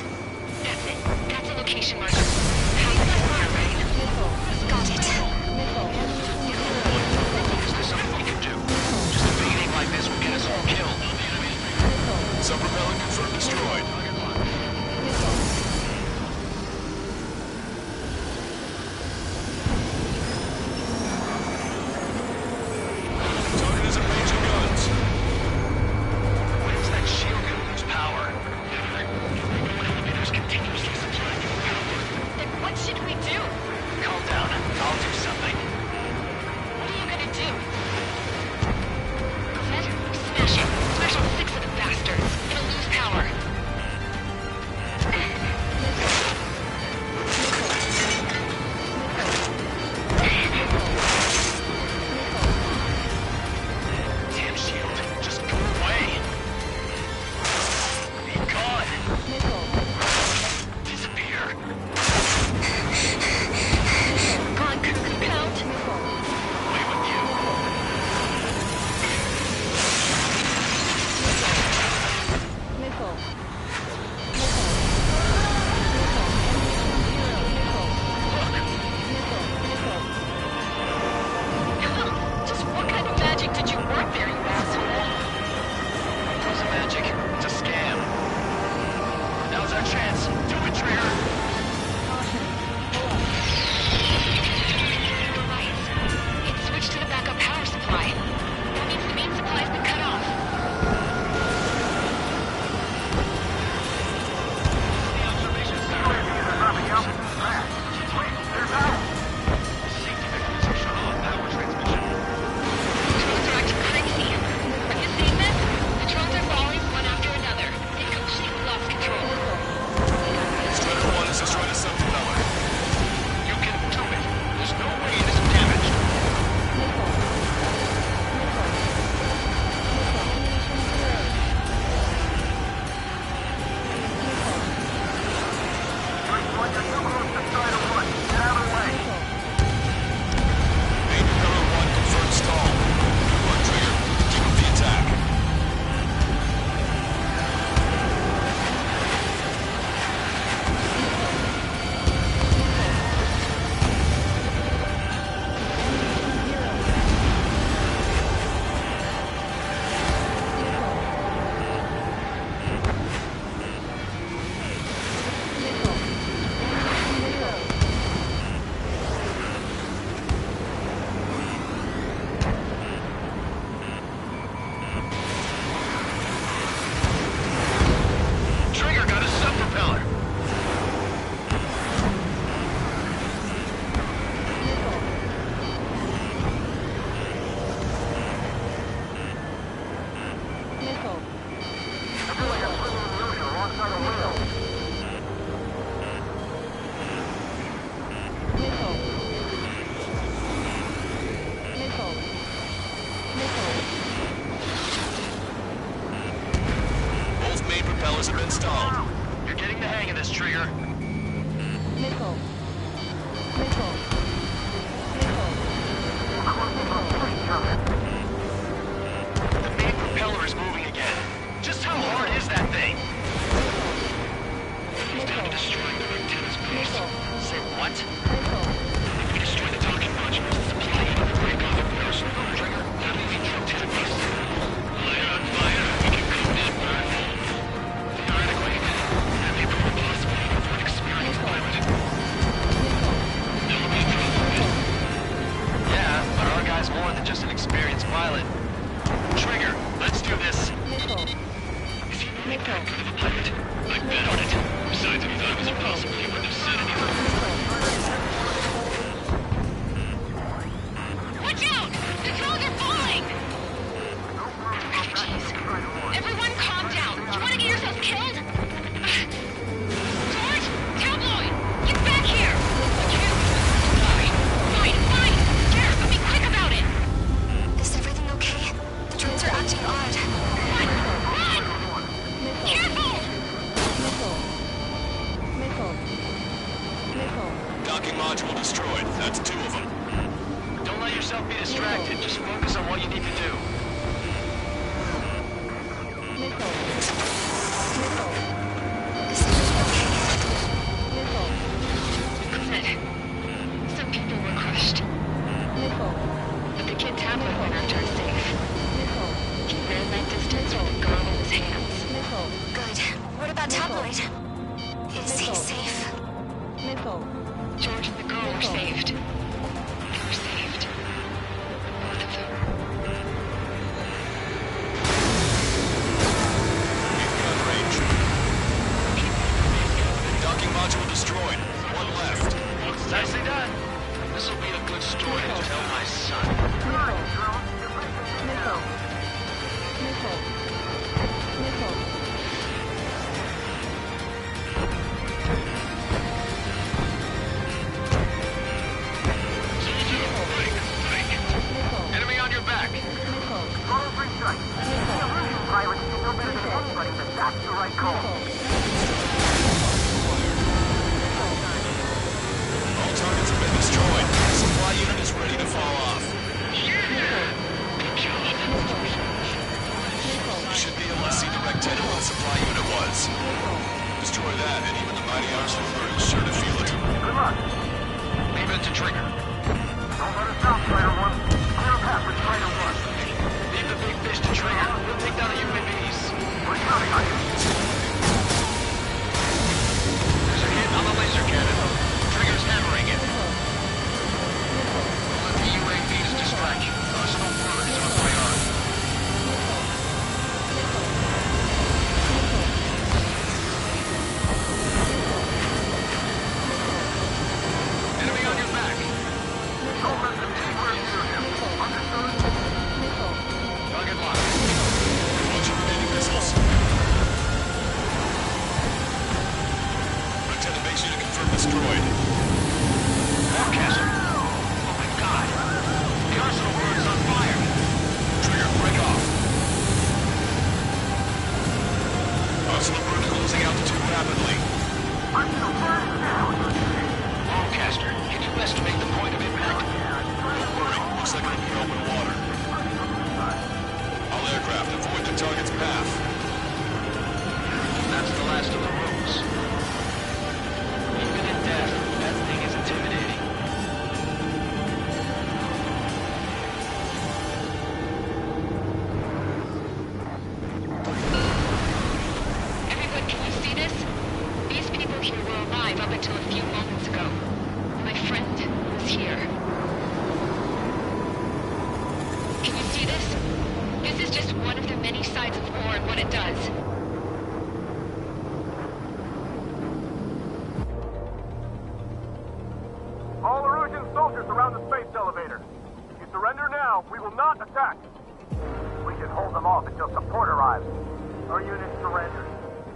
That's it. That's a location marker. How you got fire, right? Got it. Is there something we can do? Just evading like this will get us all killed. The enemy's propellers have been stalled. You're getting the hang of this, Trigger. Nickel. Nickel. The main propeller is moving again. Just how hard is that thing? He's down to destroying the antenna's base. Say what? If we destroy the docking module, the supply unit will break off at the arsenal. Trigger, that may be trucked to the base. Light on fire, we can come in, burn. Theoretically, that may prove impossible for an experienced pilot. Yeah, but our guy's more than just an experienced pilot. Trigger, let's do this. Is he really that good of a pilot? I bet on it. Besides, if he thought it was impossible, he wouldn't have said anything. Watch out! The drones are falling! Oh, jeez. Everyone calm down. You want to get yourself killed? George? Tabloid! Get back here! I can't die. Fine. Here, but be quick about it! Is everything okay? The drones are acting odd. Run! Careful! Docking module destroyed. That's 2 of them. Don't let yourself be distracted. Just focus on what you need to do. Good. Some people were crushed. But the kid Tabloid went after is safe. He ran that distance with a gun in his hands. Good. What about Tabloid? Is he safe? George and the girl were saved. They were saved. Both of them. Gun range. Docking module destroyed. 1 left. Nicely done. This will be a good story to tell my son. Enemy on your back. All targets have been destroyed. The supply unit is ready to fall off. You should be able to see the rectangle where the supply unit was. Destroy that, and even the mighty arsenal bird is sure to feel it. Good luck. Leave it to Trigger. Don't let us down, Spider 1. Clear a path with Spider 1. Leave the big fish to Trigger. We'll take down the UAVs. We're counting on you. There's a hit on the laser cannon. Trigger's hammering it. Don't let the UAVs distract you. Arsenal bird is our priority. Enemy on your back. Don't let them take where you him. Understood? Target locked. Launch your remaining missiles. Lieutenant base unit confirmed destroyed. Forecaster. Oh my god. The arsenal bird is on fire. Trigger, break off. Arsenal bird closing altitude rapidly. Forecaster, can you estimate the point of impact? Don't worry, looks like it'll be open water. All aircraft, avoid the target's path. That's the last of the rules. Even in death, that thing is intimidating. Everyone, can you see this? These people here were alive up until a few moments ago. My friend was here. Can you see this? This is just one of the many sides of war and what it does. All Erusian soldiers around the space elevator. If you surrender now, we will not attack. We can hold them off until support arrives. Our unit surrenders.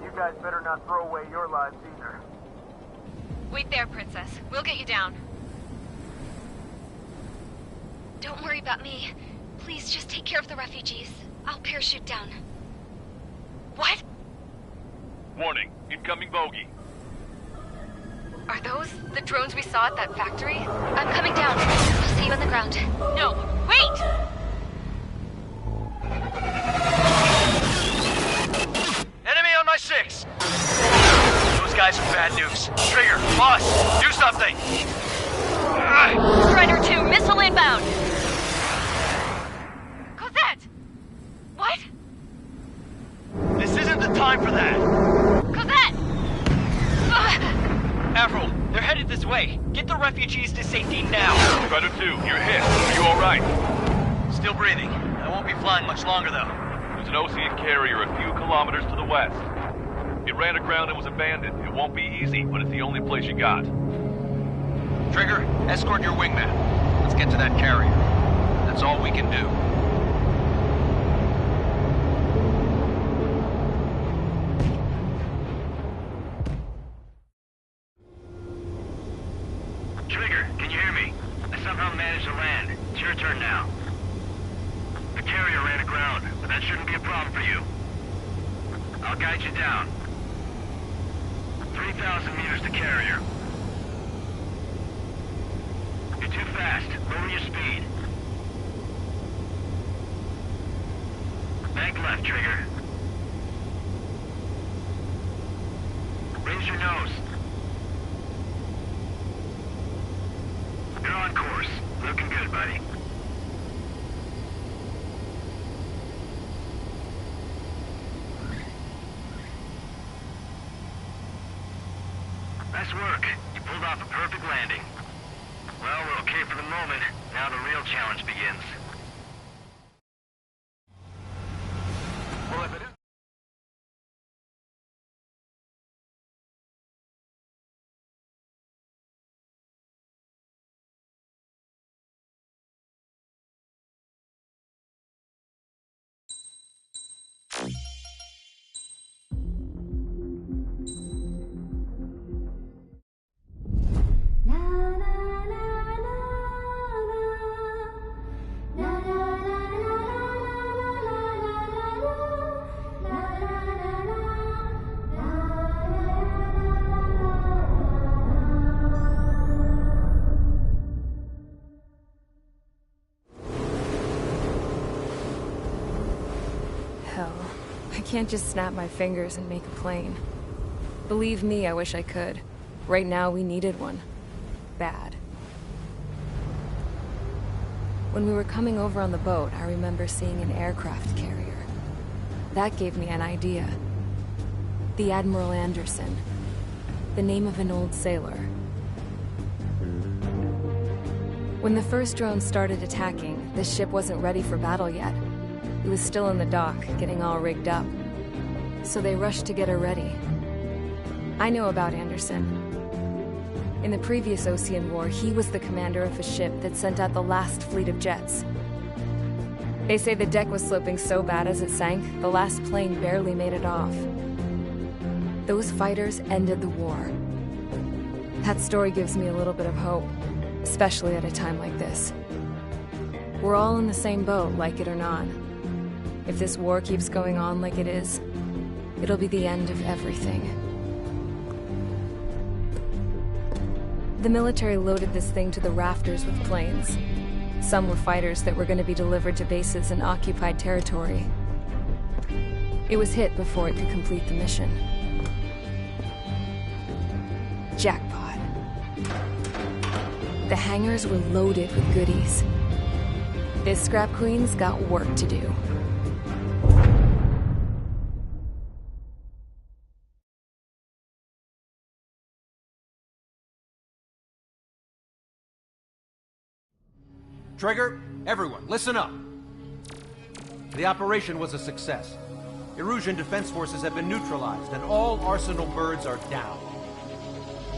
You guys better not throw away your lives either. Wait there, Princess. We'll get you down. Don't worry about me. Please just take care of the refugees. I'll parachute down. What? Warning, incoming bogey. Are those the drones we saw at that factory? I'm coming down. I'll see you on the ground. No, wait! Enemy on my 6! Those guys are bad news. Trigger, boss, do something! Strider 2, missile inbound! Cosette! What? This isn't the time for that! Cosette! Avril, they're headed this way. Get the refugees to safety now. Strider 2, you're hit. Are you alright? Still breathing. I won't be flying much longer, though. There's an Osean carrier a few kilometers to the west. It ran aground and was abandoned. It won't be easy, but it's the only place you got. Trigger, escort your wingman. Let's get to that carrier. That's all we can do. Trigger, can you hear me? I somehow managed to land. It's your turn now. The carrier ran aground, but that shouldn't be a problem for you. I'll guide you down. 3,000 meters to carrier. You're too fast. Lower your speed. Bank left, Trigger. Raise your nose. You're on course. Looking good, buddy. Nice work. You pulled off a perfect landing. Well, we're okay for the moment. Now the real challenge begins. Well, if it is... Hell, I can't just snap my fingers and make a plane. Believe me, I wish I could. Right now, we needed one. Bad. When we were coming over on the boat, I remember seeing an aircraft carrier. That gave me an idea. The Admiral Anderson. The name of an old sailor. When the first drone started attacking, the ship wasn't ready for battle yet. It was still in the dock, getting all rigged up. So they rushed to get her ready. I know about Anderson. In the previous Osean War, he was the commander of a ship that sent out the last fleet of jets. They say the deck was sloping so bad as it sank, the last plane barely made it off. Those fighters ended the war. That story gives me a little bit of hope, especially at a time like this. We're all in the same boat, like it or not. If this war keeps going on like it is, it'll be the end of everything. The military loaded this thing to the rafters with planes. Some were fighters that were going to be delivered to bases in occupied territory. It was hit before it could complete the mission. Jackpot. The hangars were loaded with goodies. This scrap queen's got work to do. Trigger, everyone, listen up. The operation was a success. Erusian defense forces have been neutralized, and all Arsenal birds are down.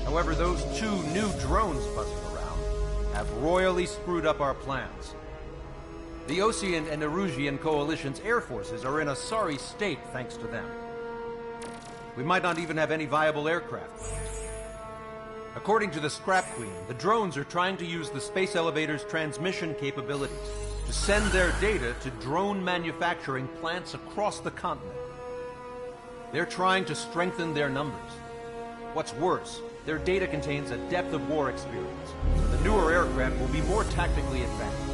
However, those 2 new drones buzzing around have royally screwed up our plans. The Osean and Erusian coalition's air forces are in a sorry state thanks to them. We might not even have any viable aircraft. According to the Scrap Queen, the drones are trying to use the space elevator's transmission capabilities to send their data to drone manufacturing plants across the continent. They're trying to strengthen their numbers. What's worse, their data contains a depth of war experience, so the newer aircraft will be more tactically advanced.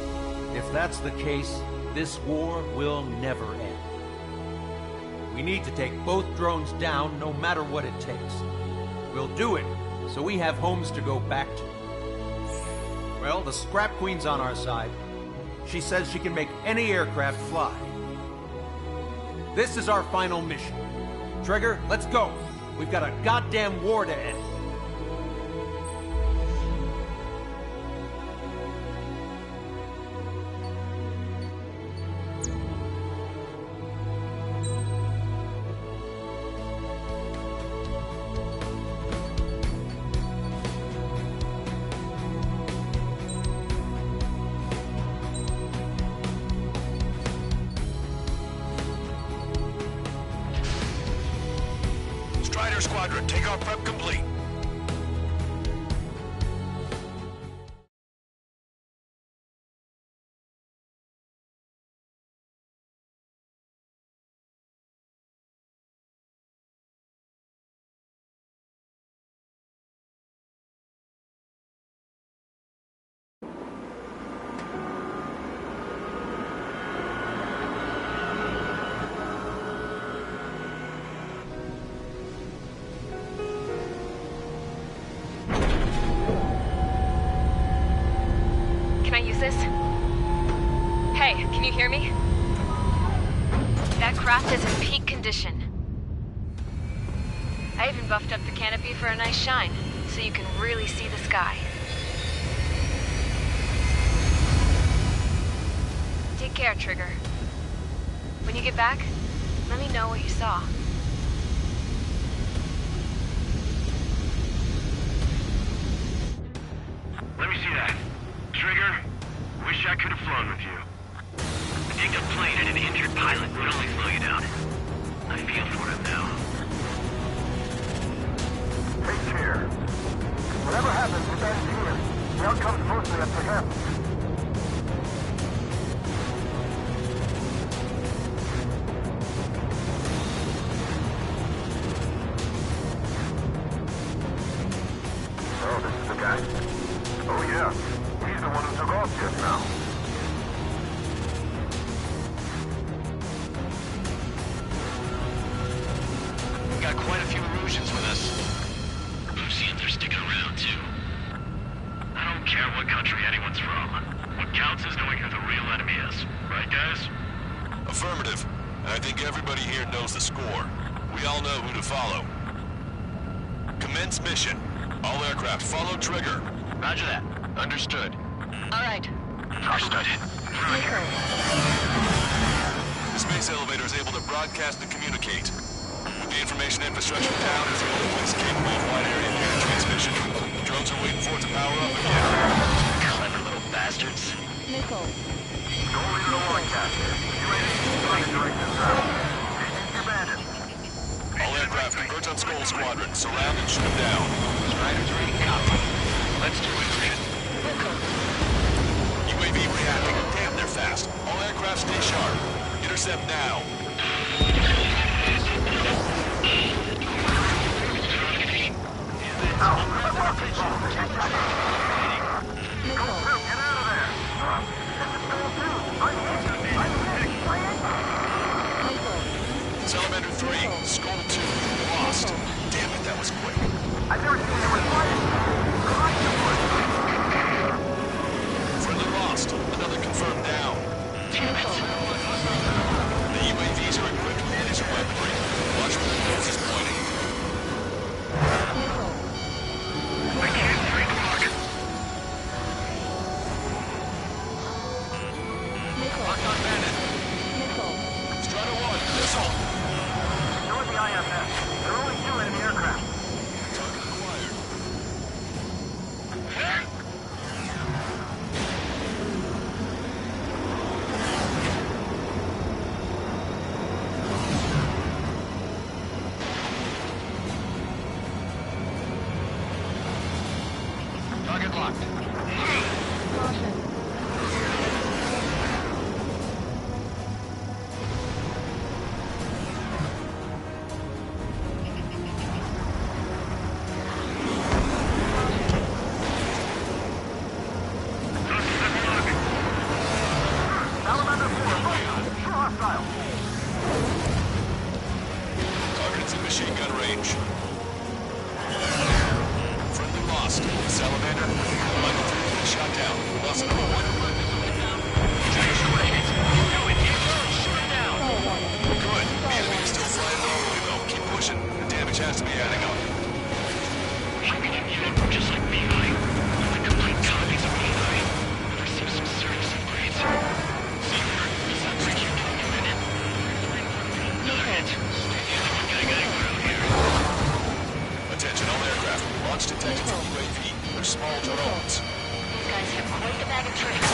If that's the case, this war will never end. We need to take both drones down no matter what it takes. We'll do it so we have homes to go back to. Well, the Scrap Queen's on our side. She says she can make any aircraft fly. This is our final mission. Trigger, let's go. We've got a goddamn war to end. Squadron, takeoff prep complete. This? Hey, can you hear me? That craft is in peak condition. I even buffed up the canopy for a nice shine, so you can really see the sky. Take care, Trigger. When you get back, let me know what you saw. Let me see that. Trigger? Wish I could have flown with you. A dinged-up plane and an injured pilot would only slow you down. I feel for him now. Take care. Whatever happens with that engineer, the outcome's mostly up to him. Oh, this is the guy. Oh, yeah. He's the one who took off just now. We got quite a few Erusians with us. Erusians are sticking around, too. I don't care what country anyone's from. What counts is knowing who the real enemy is. Right, guys? Affirmative. And I think everybody here knows the score. We all know who to follow. Commence mission. All aircraft follow Trigger. Roger that. Understood. All right. Understood. The space elevator is able to broadcast and communicate. With the information infrastructure down, it's the only place capable of wide area air transmission. Drones are waiting for it to power up again. Clever little bastards. Go lead the broadcast. UAV directions out. Your bandits. All aircraft converge on Skull Squadron. Surround and shoot them down. Strider 3, copy. Let's do it. UAV reacting. Damn, they're fast. All aircraft stay sharp. Intercept now. Salamander 3, Skull 2, lost. Damn it, that was quick. I've never seen anyone fight. Friendly lost. Another confirmed down. Damn it. The UAVs are equipped with laser weaponry. Watch where the nose is pointing. I can't break lock. Locked on bandit. Strider 1, missile. Ignore the IFS. There are only 2 enemy aircraft. Target acquired. Target locked. Target's in machine gun range. Friendly lost. This elevator. Michael 3 shot down. Lost number 1. Just great. Keep going. Keep going. Shoot him down. Good. The enemy is still flying normally, though. Keep pushing. The damage has to be adding up. How can you use it just like Eli? Like complete copies of Eli. I've received some serious upgrades. Is that bridge you're talking about? Another hit. Attention all aircraft. Launch detected from UAV. They're small drones. These guys have quite the bag of tricks.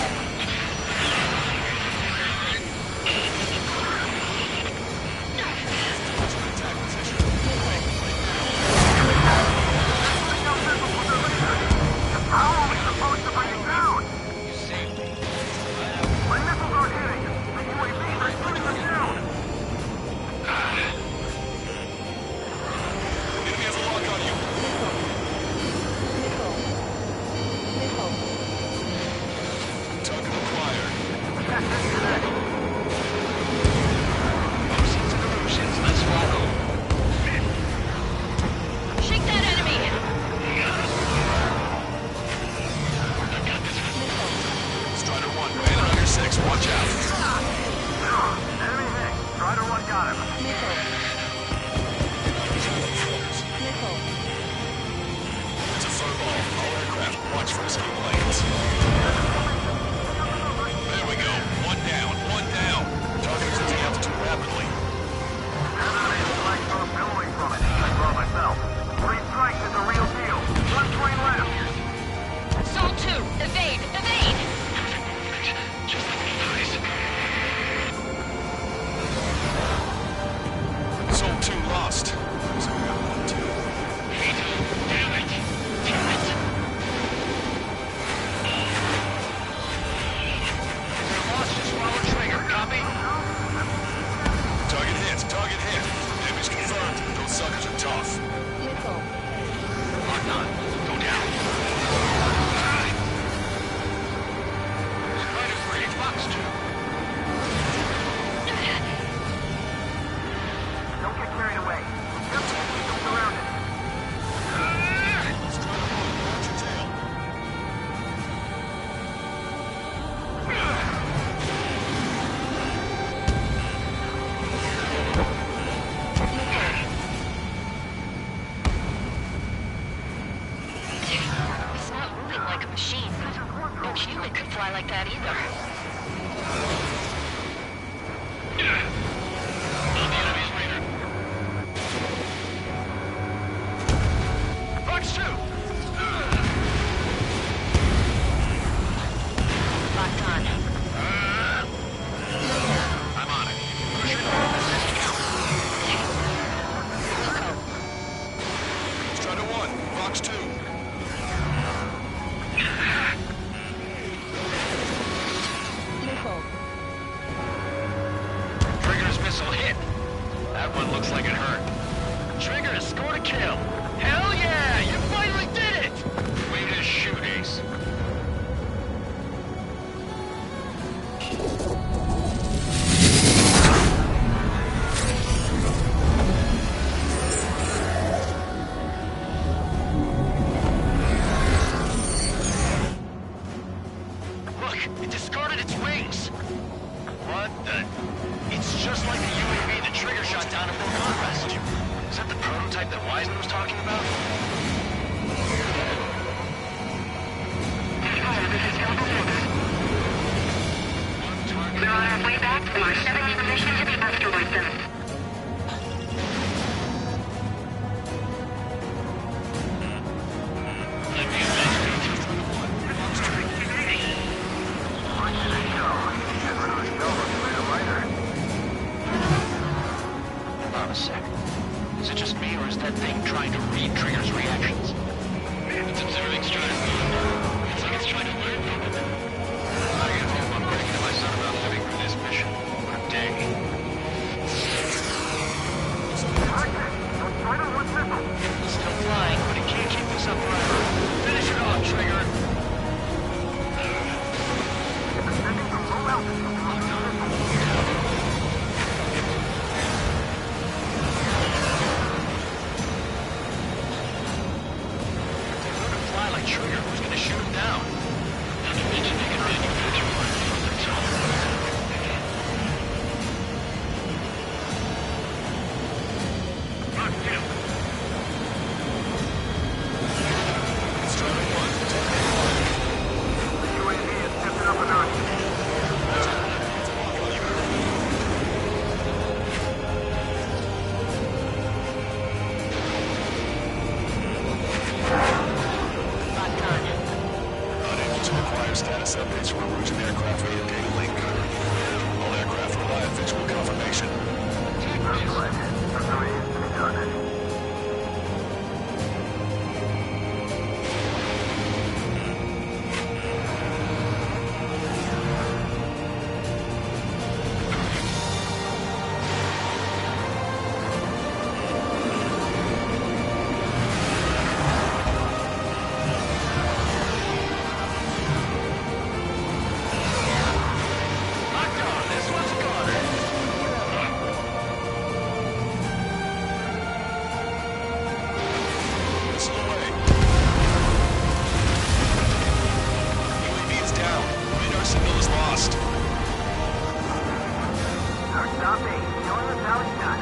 Copy. Telling us how it's done.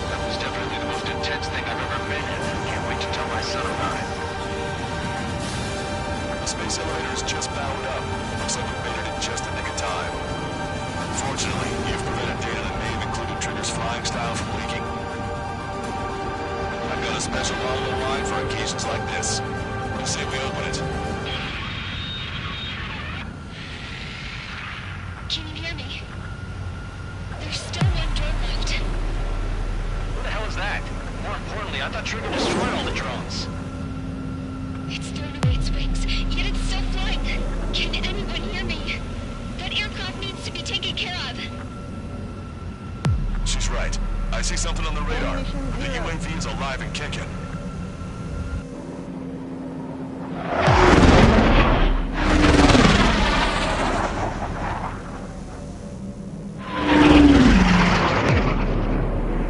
That was definitely the most intense thing I've ever been in. Can't wait to tell my son about it. The space elevator is just powered up. Looks like we made it in just the nick of time. Fortunately, you've prevented data that may have included Trigger's flying style from leaking. I've got a special auto line for occasions like this. What do you say we open it? Can you hear me? There's still one door left. Who the hell is that? More importantly, I thought Trigger destroyed all the drones. It's thrown away its wings, yet it's still flying. Can anyone hear me? That aircraft needs to be taken care of. She's right. I see something on the radar. The UAV is alive and kicking.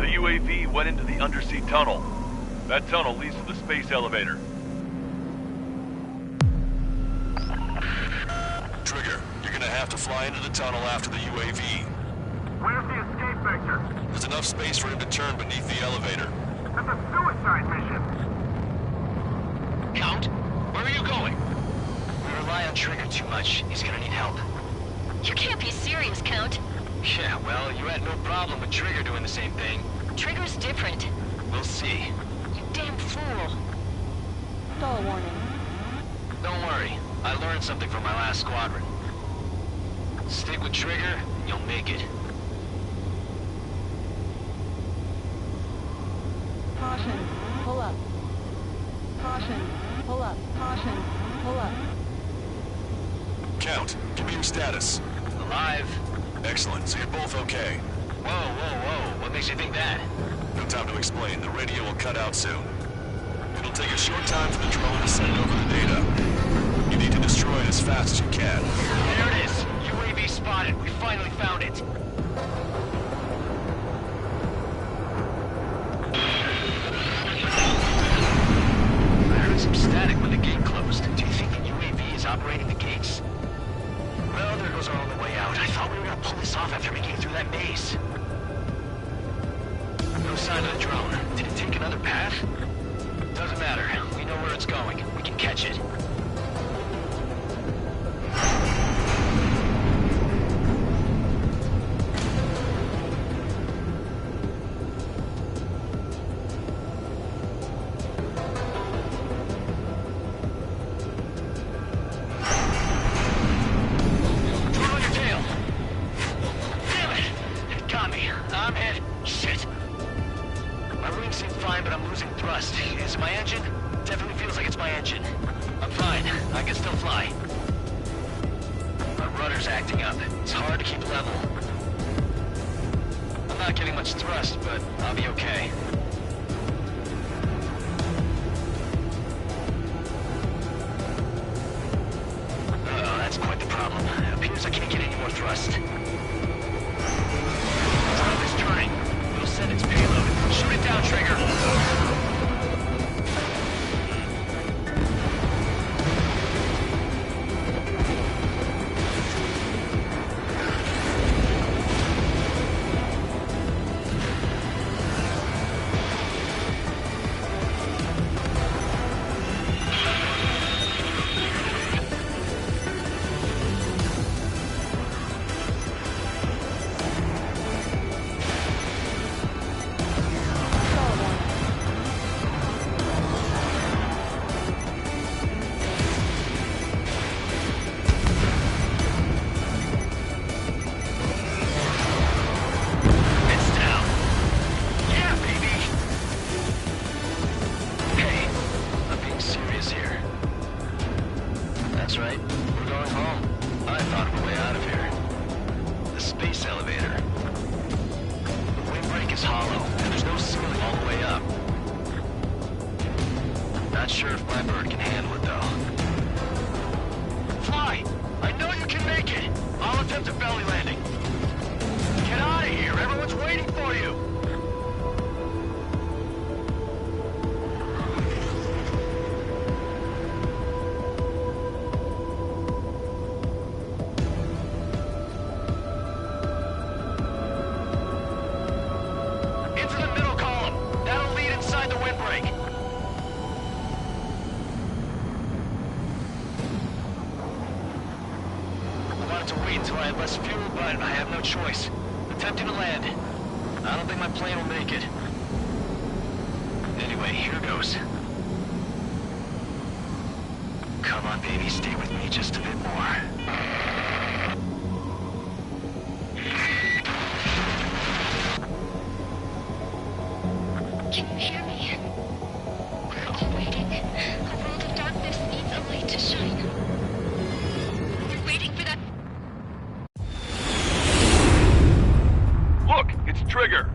The UAV went into the undersea tunnel. That tunnel leads to the space elevator. Trigger, you're gonna have to fly into the tunnel after the UAV. Where's the escape vector? There's enough space for him to turn beneath the elevator. That's a suicide mission. Count, where are you going? We rely on Trigger too much. He's gonna need help. You can't be serious, Count. Yeah, well, you had no problem with Trigger doing the same thing. Trigger's different. We'll see. You damn fool. Stall warning. Don't worry. I learned something from my last squadron. Stick with Trigger, and you'll make it. Caution. Pull up. Caution. Pull up. Caution. Pull up. Count, give me your status. Alive. Excellent, so you're both okay. Whoa, whoa, whoa. What makes you think that? No time to explain. The radio will cut out soon. It'll take a short time for the drone to send over the data. You need to destroy it as fast as you can. There it is. UAV spotted. We finally found it. I heard some static when the gate closed. Do you think the UAV is operating the gates? Well, there goes our only way out. I thought we were gonna pull this off after making it through that maze. No sign of the drone. Did it take another path? Doesn't matter. We know where it's going. We can catch it. Drone on your tail. Damn it! It got me. I'm hit. Shit. My wings seem fine, but I'm losing thrust. Is it my engine? Definitely feels like it's my engine. I'm fine. I can still fly. My rudder's acting up. It's hard to keep level. I'm not getting much thrust, but I'll be okay. Uh-oh, that's quite the problem. It appears I can't get any more thrust. Drone is turning. We'll send its payload. Shoot it down, Trigger. Not sure if my bird can handle it, though. Fly! I know you can make it! I'll attempt a belly landing. Get out of here! Everyone's waiting for you! to wait until I have less fuel, but I have no choice. Attempting to land. I don't think my plane will make it. Anyway, here goes. Come on, baby, stay with me just a bit more. Can you hear me? We're all waiting. A world of darkness needs a light to shine. We're waiting for that. Look, it's Trigger.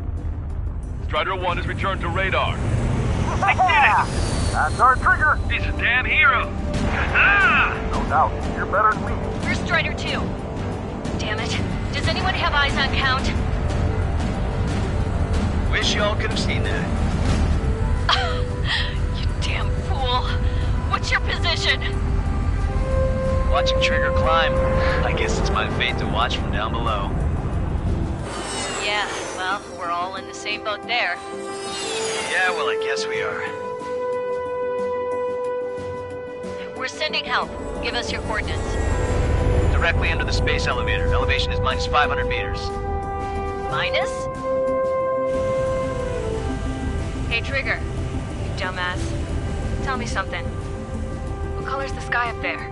Strider 1 has returned to radar. I did it! That's our Trigger! He's a damn hero. No doubt. You're better than me. We're Strider 2. Damn it. Does anyone have eyes on Count? Wish y'all could have seen that. You damn fool. What's your position? Watching Trigger climb. I guess it's my fate to watch from down below. Yeah, well, we're all in the same boat there. Yeah, well, I guess we are. We're sending help. Give us your coordinates. Directly under the space elevator. Elevation is minus 500 meters. Minus? Hey, Trigger. You dumbass. Tell me something. What color's the sky up there?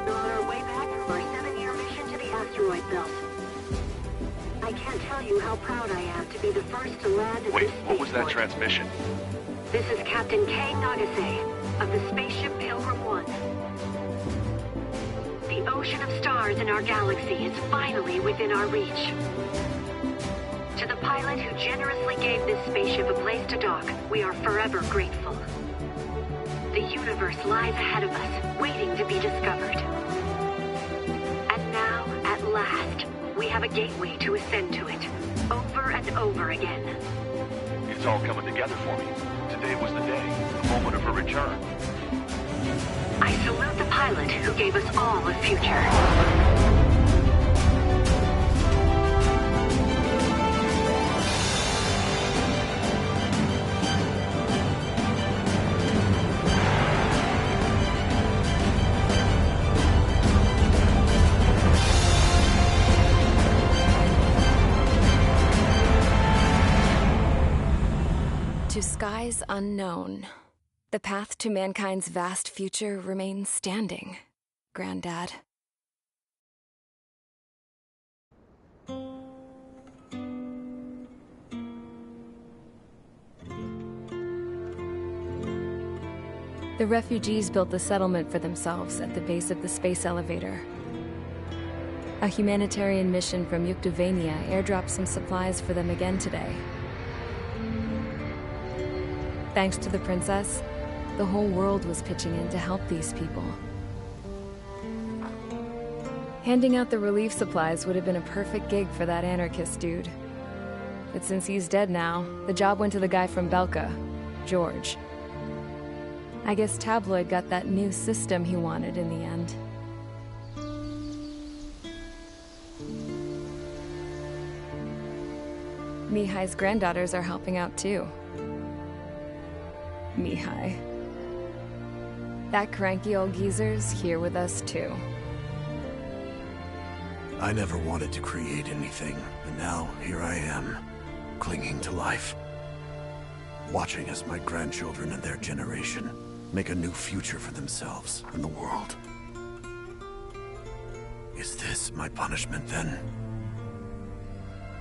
We're on our way back from our 7-year mission to the asteroid belt. I can't tell you how proud I am to be the first to land at Wait, this what was that spaceport. transmission? This is Captain Kay Nagase of the spaceship Pilgrim 1. The ocean of stars in our galaxy is finally within our reach. To the pilot who generously gave this spaceship a place to dock, we are forever grateful. The universe lies ahead of us, waiting to be discovered. And now, at last, we have a gateway to ascend to it, over and over again. It's all coming together for me. Today was the day, the moment of her return. I salute the pilot who gave us all a future. To skies unknown, the path to mankind's vast future remains standing, Granddad. The refugees built the settlement for themselves at the base of the space elevator. A humanitarian mission from Yuktovania airdropped some supplies for them again today. Thanks to the princess, the whole world was pitching in to help these people. Handing out the relief supplies would have been a perfect gig for that anarchist dude. But since he's dead now, the job went to the guy from Belka, George. I guess Tabloid got that new system he wanted in the end. Mihai's granddaughters are helping out too. Mihai. That cranky old geezer's here with us too. I never wanted to create anything, and now here I am, clinging to life. Watching as my grandchildren and their generation make a new future for themselves and the world. Is this my punishment then?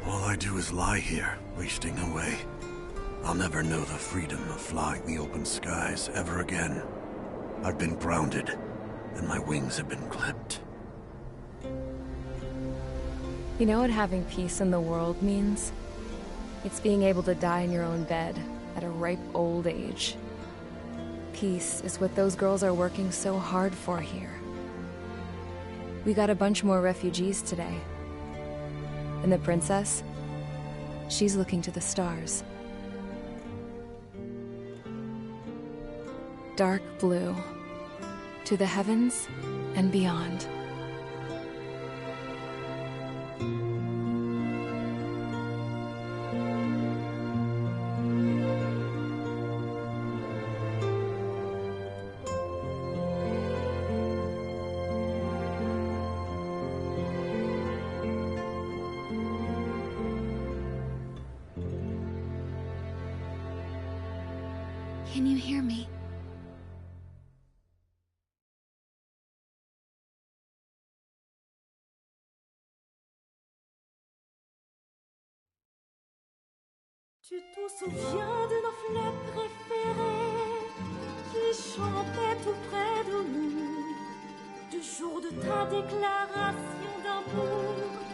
All I do is lie here, wasting away. I'll never know the freedom of flying the open skies ever again. I've been grounded, and my wings have been clipped. You know what having peace in the world means? It's being able to die in your own bed at a ripe old age. Peace is what those girls are working so hard for here. We got a bunch more refugees today. And the princess? She's looking to the stars. Dark blue, to the heavens and beyond. Can you hear me? Tu te souviens de nos fleurs préférées qui chantaient tout près de nous, du jour de ta déclaration d'amour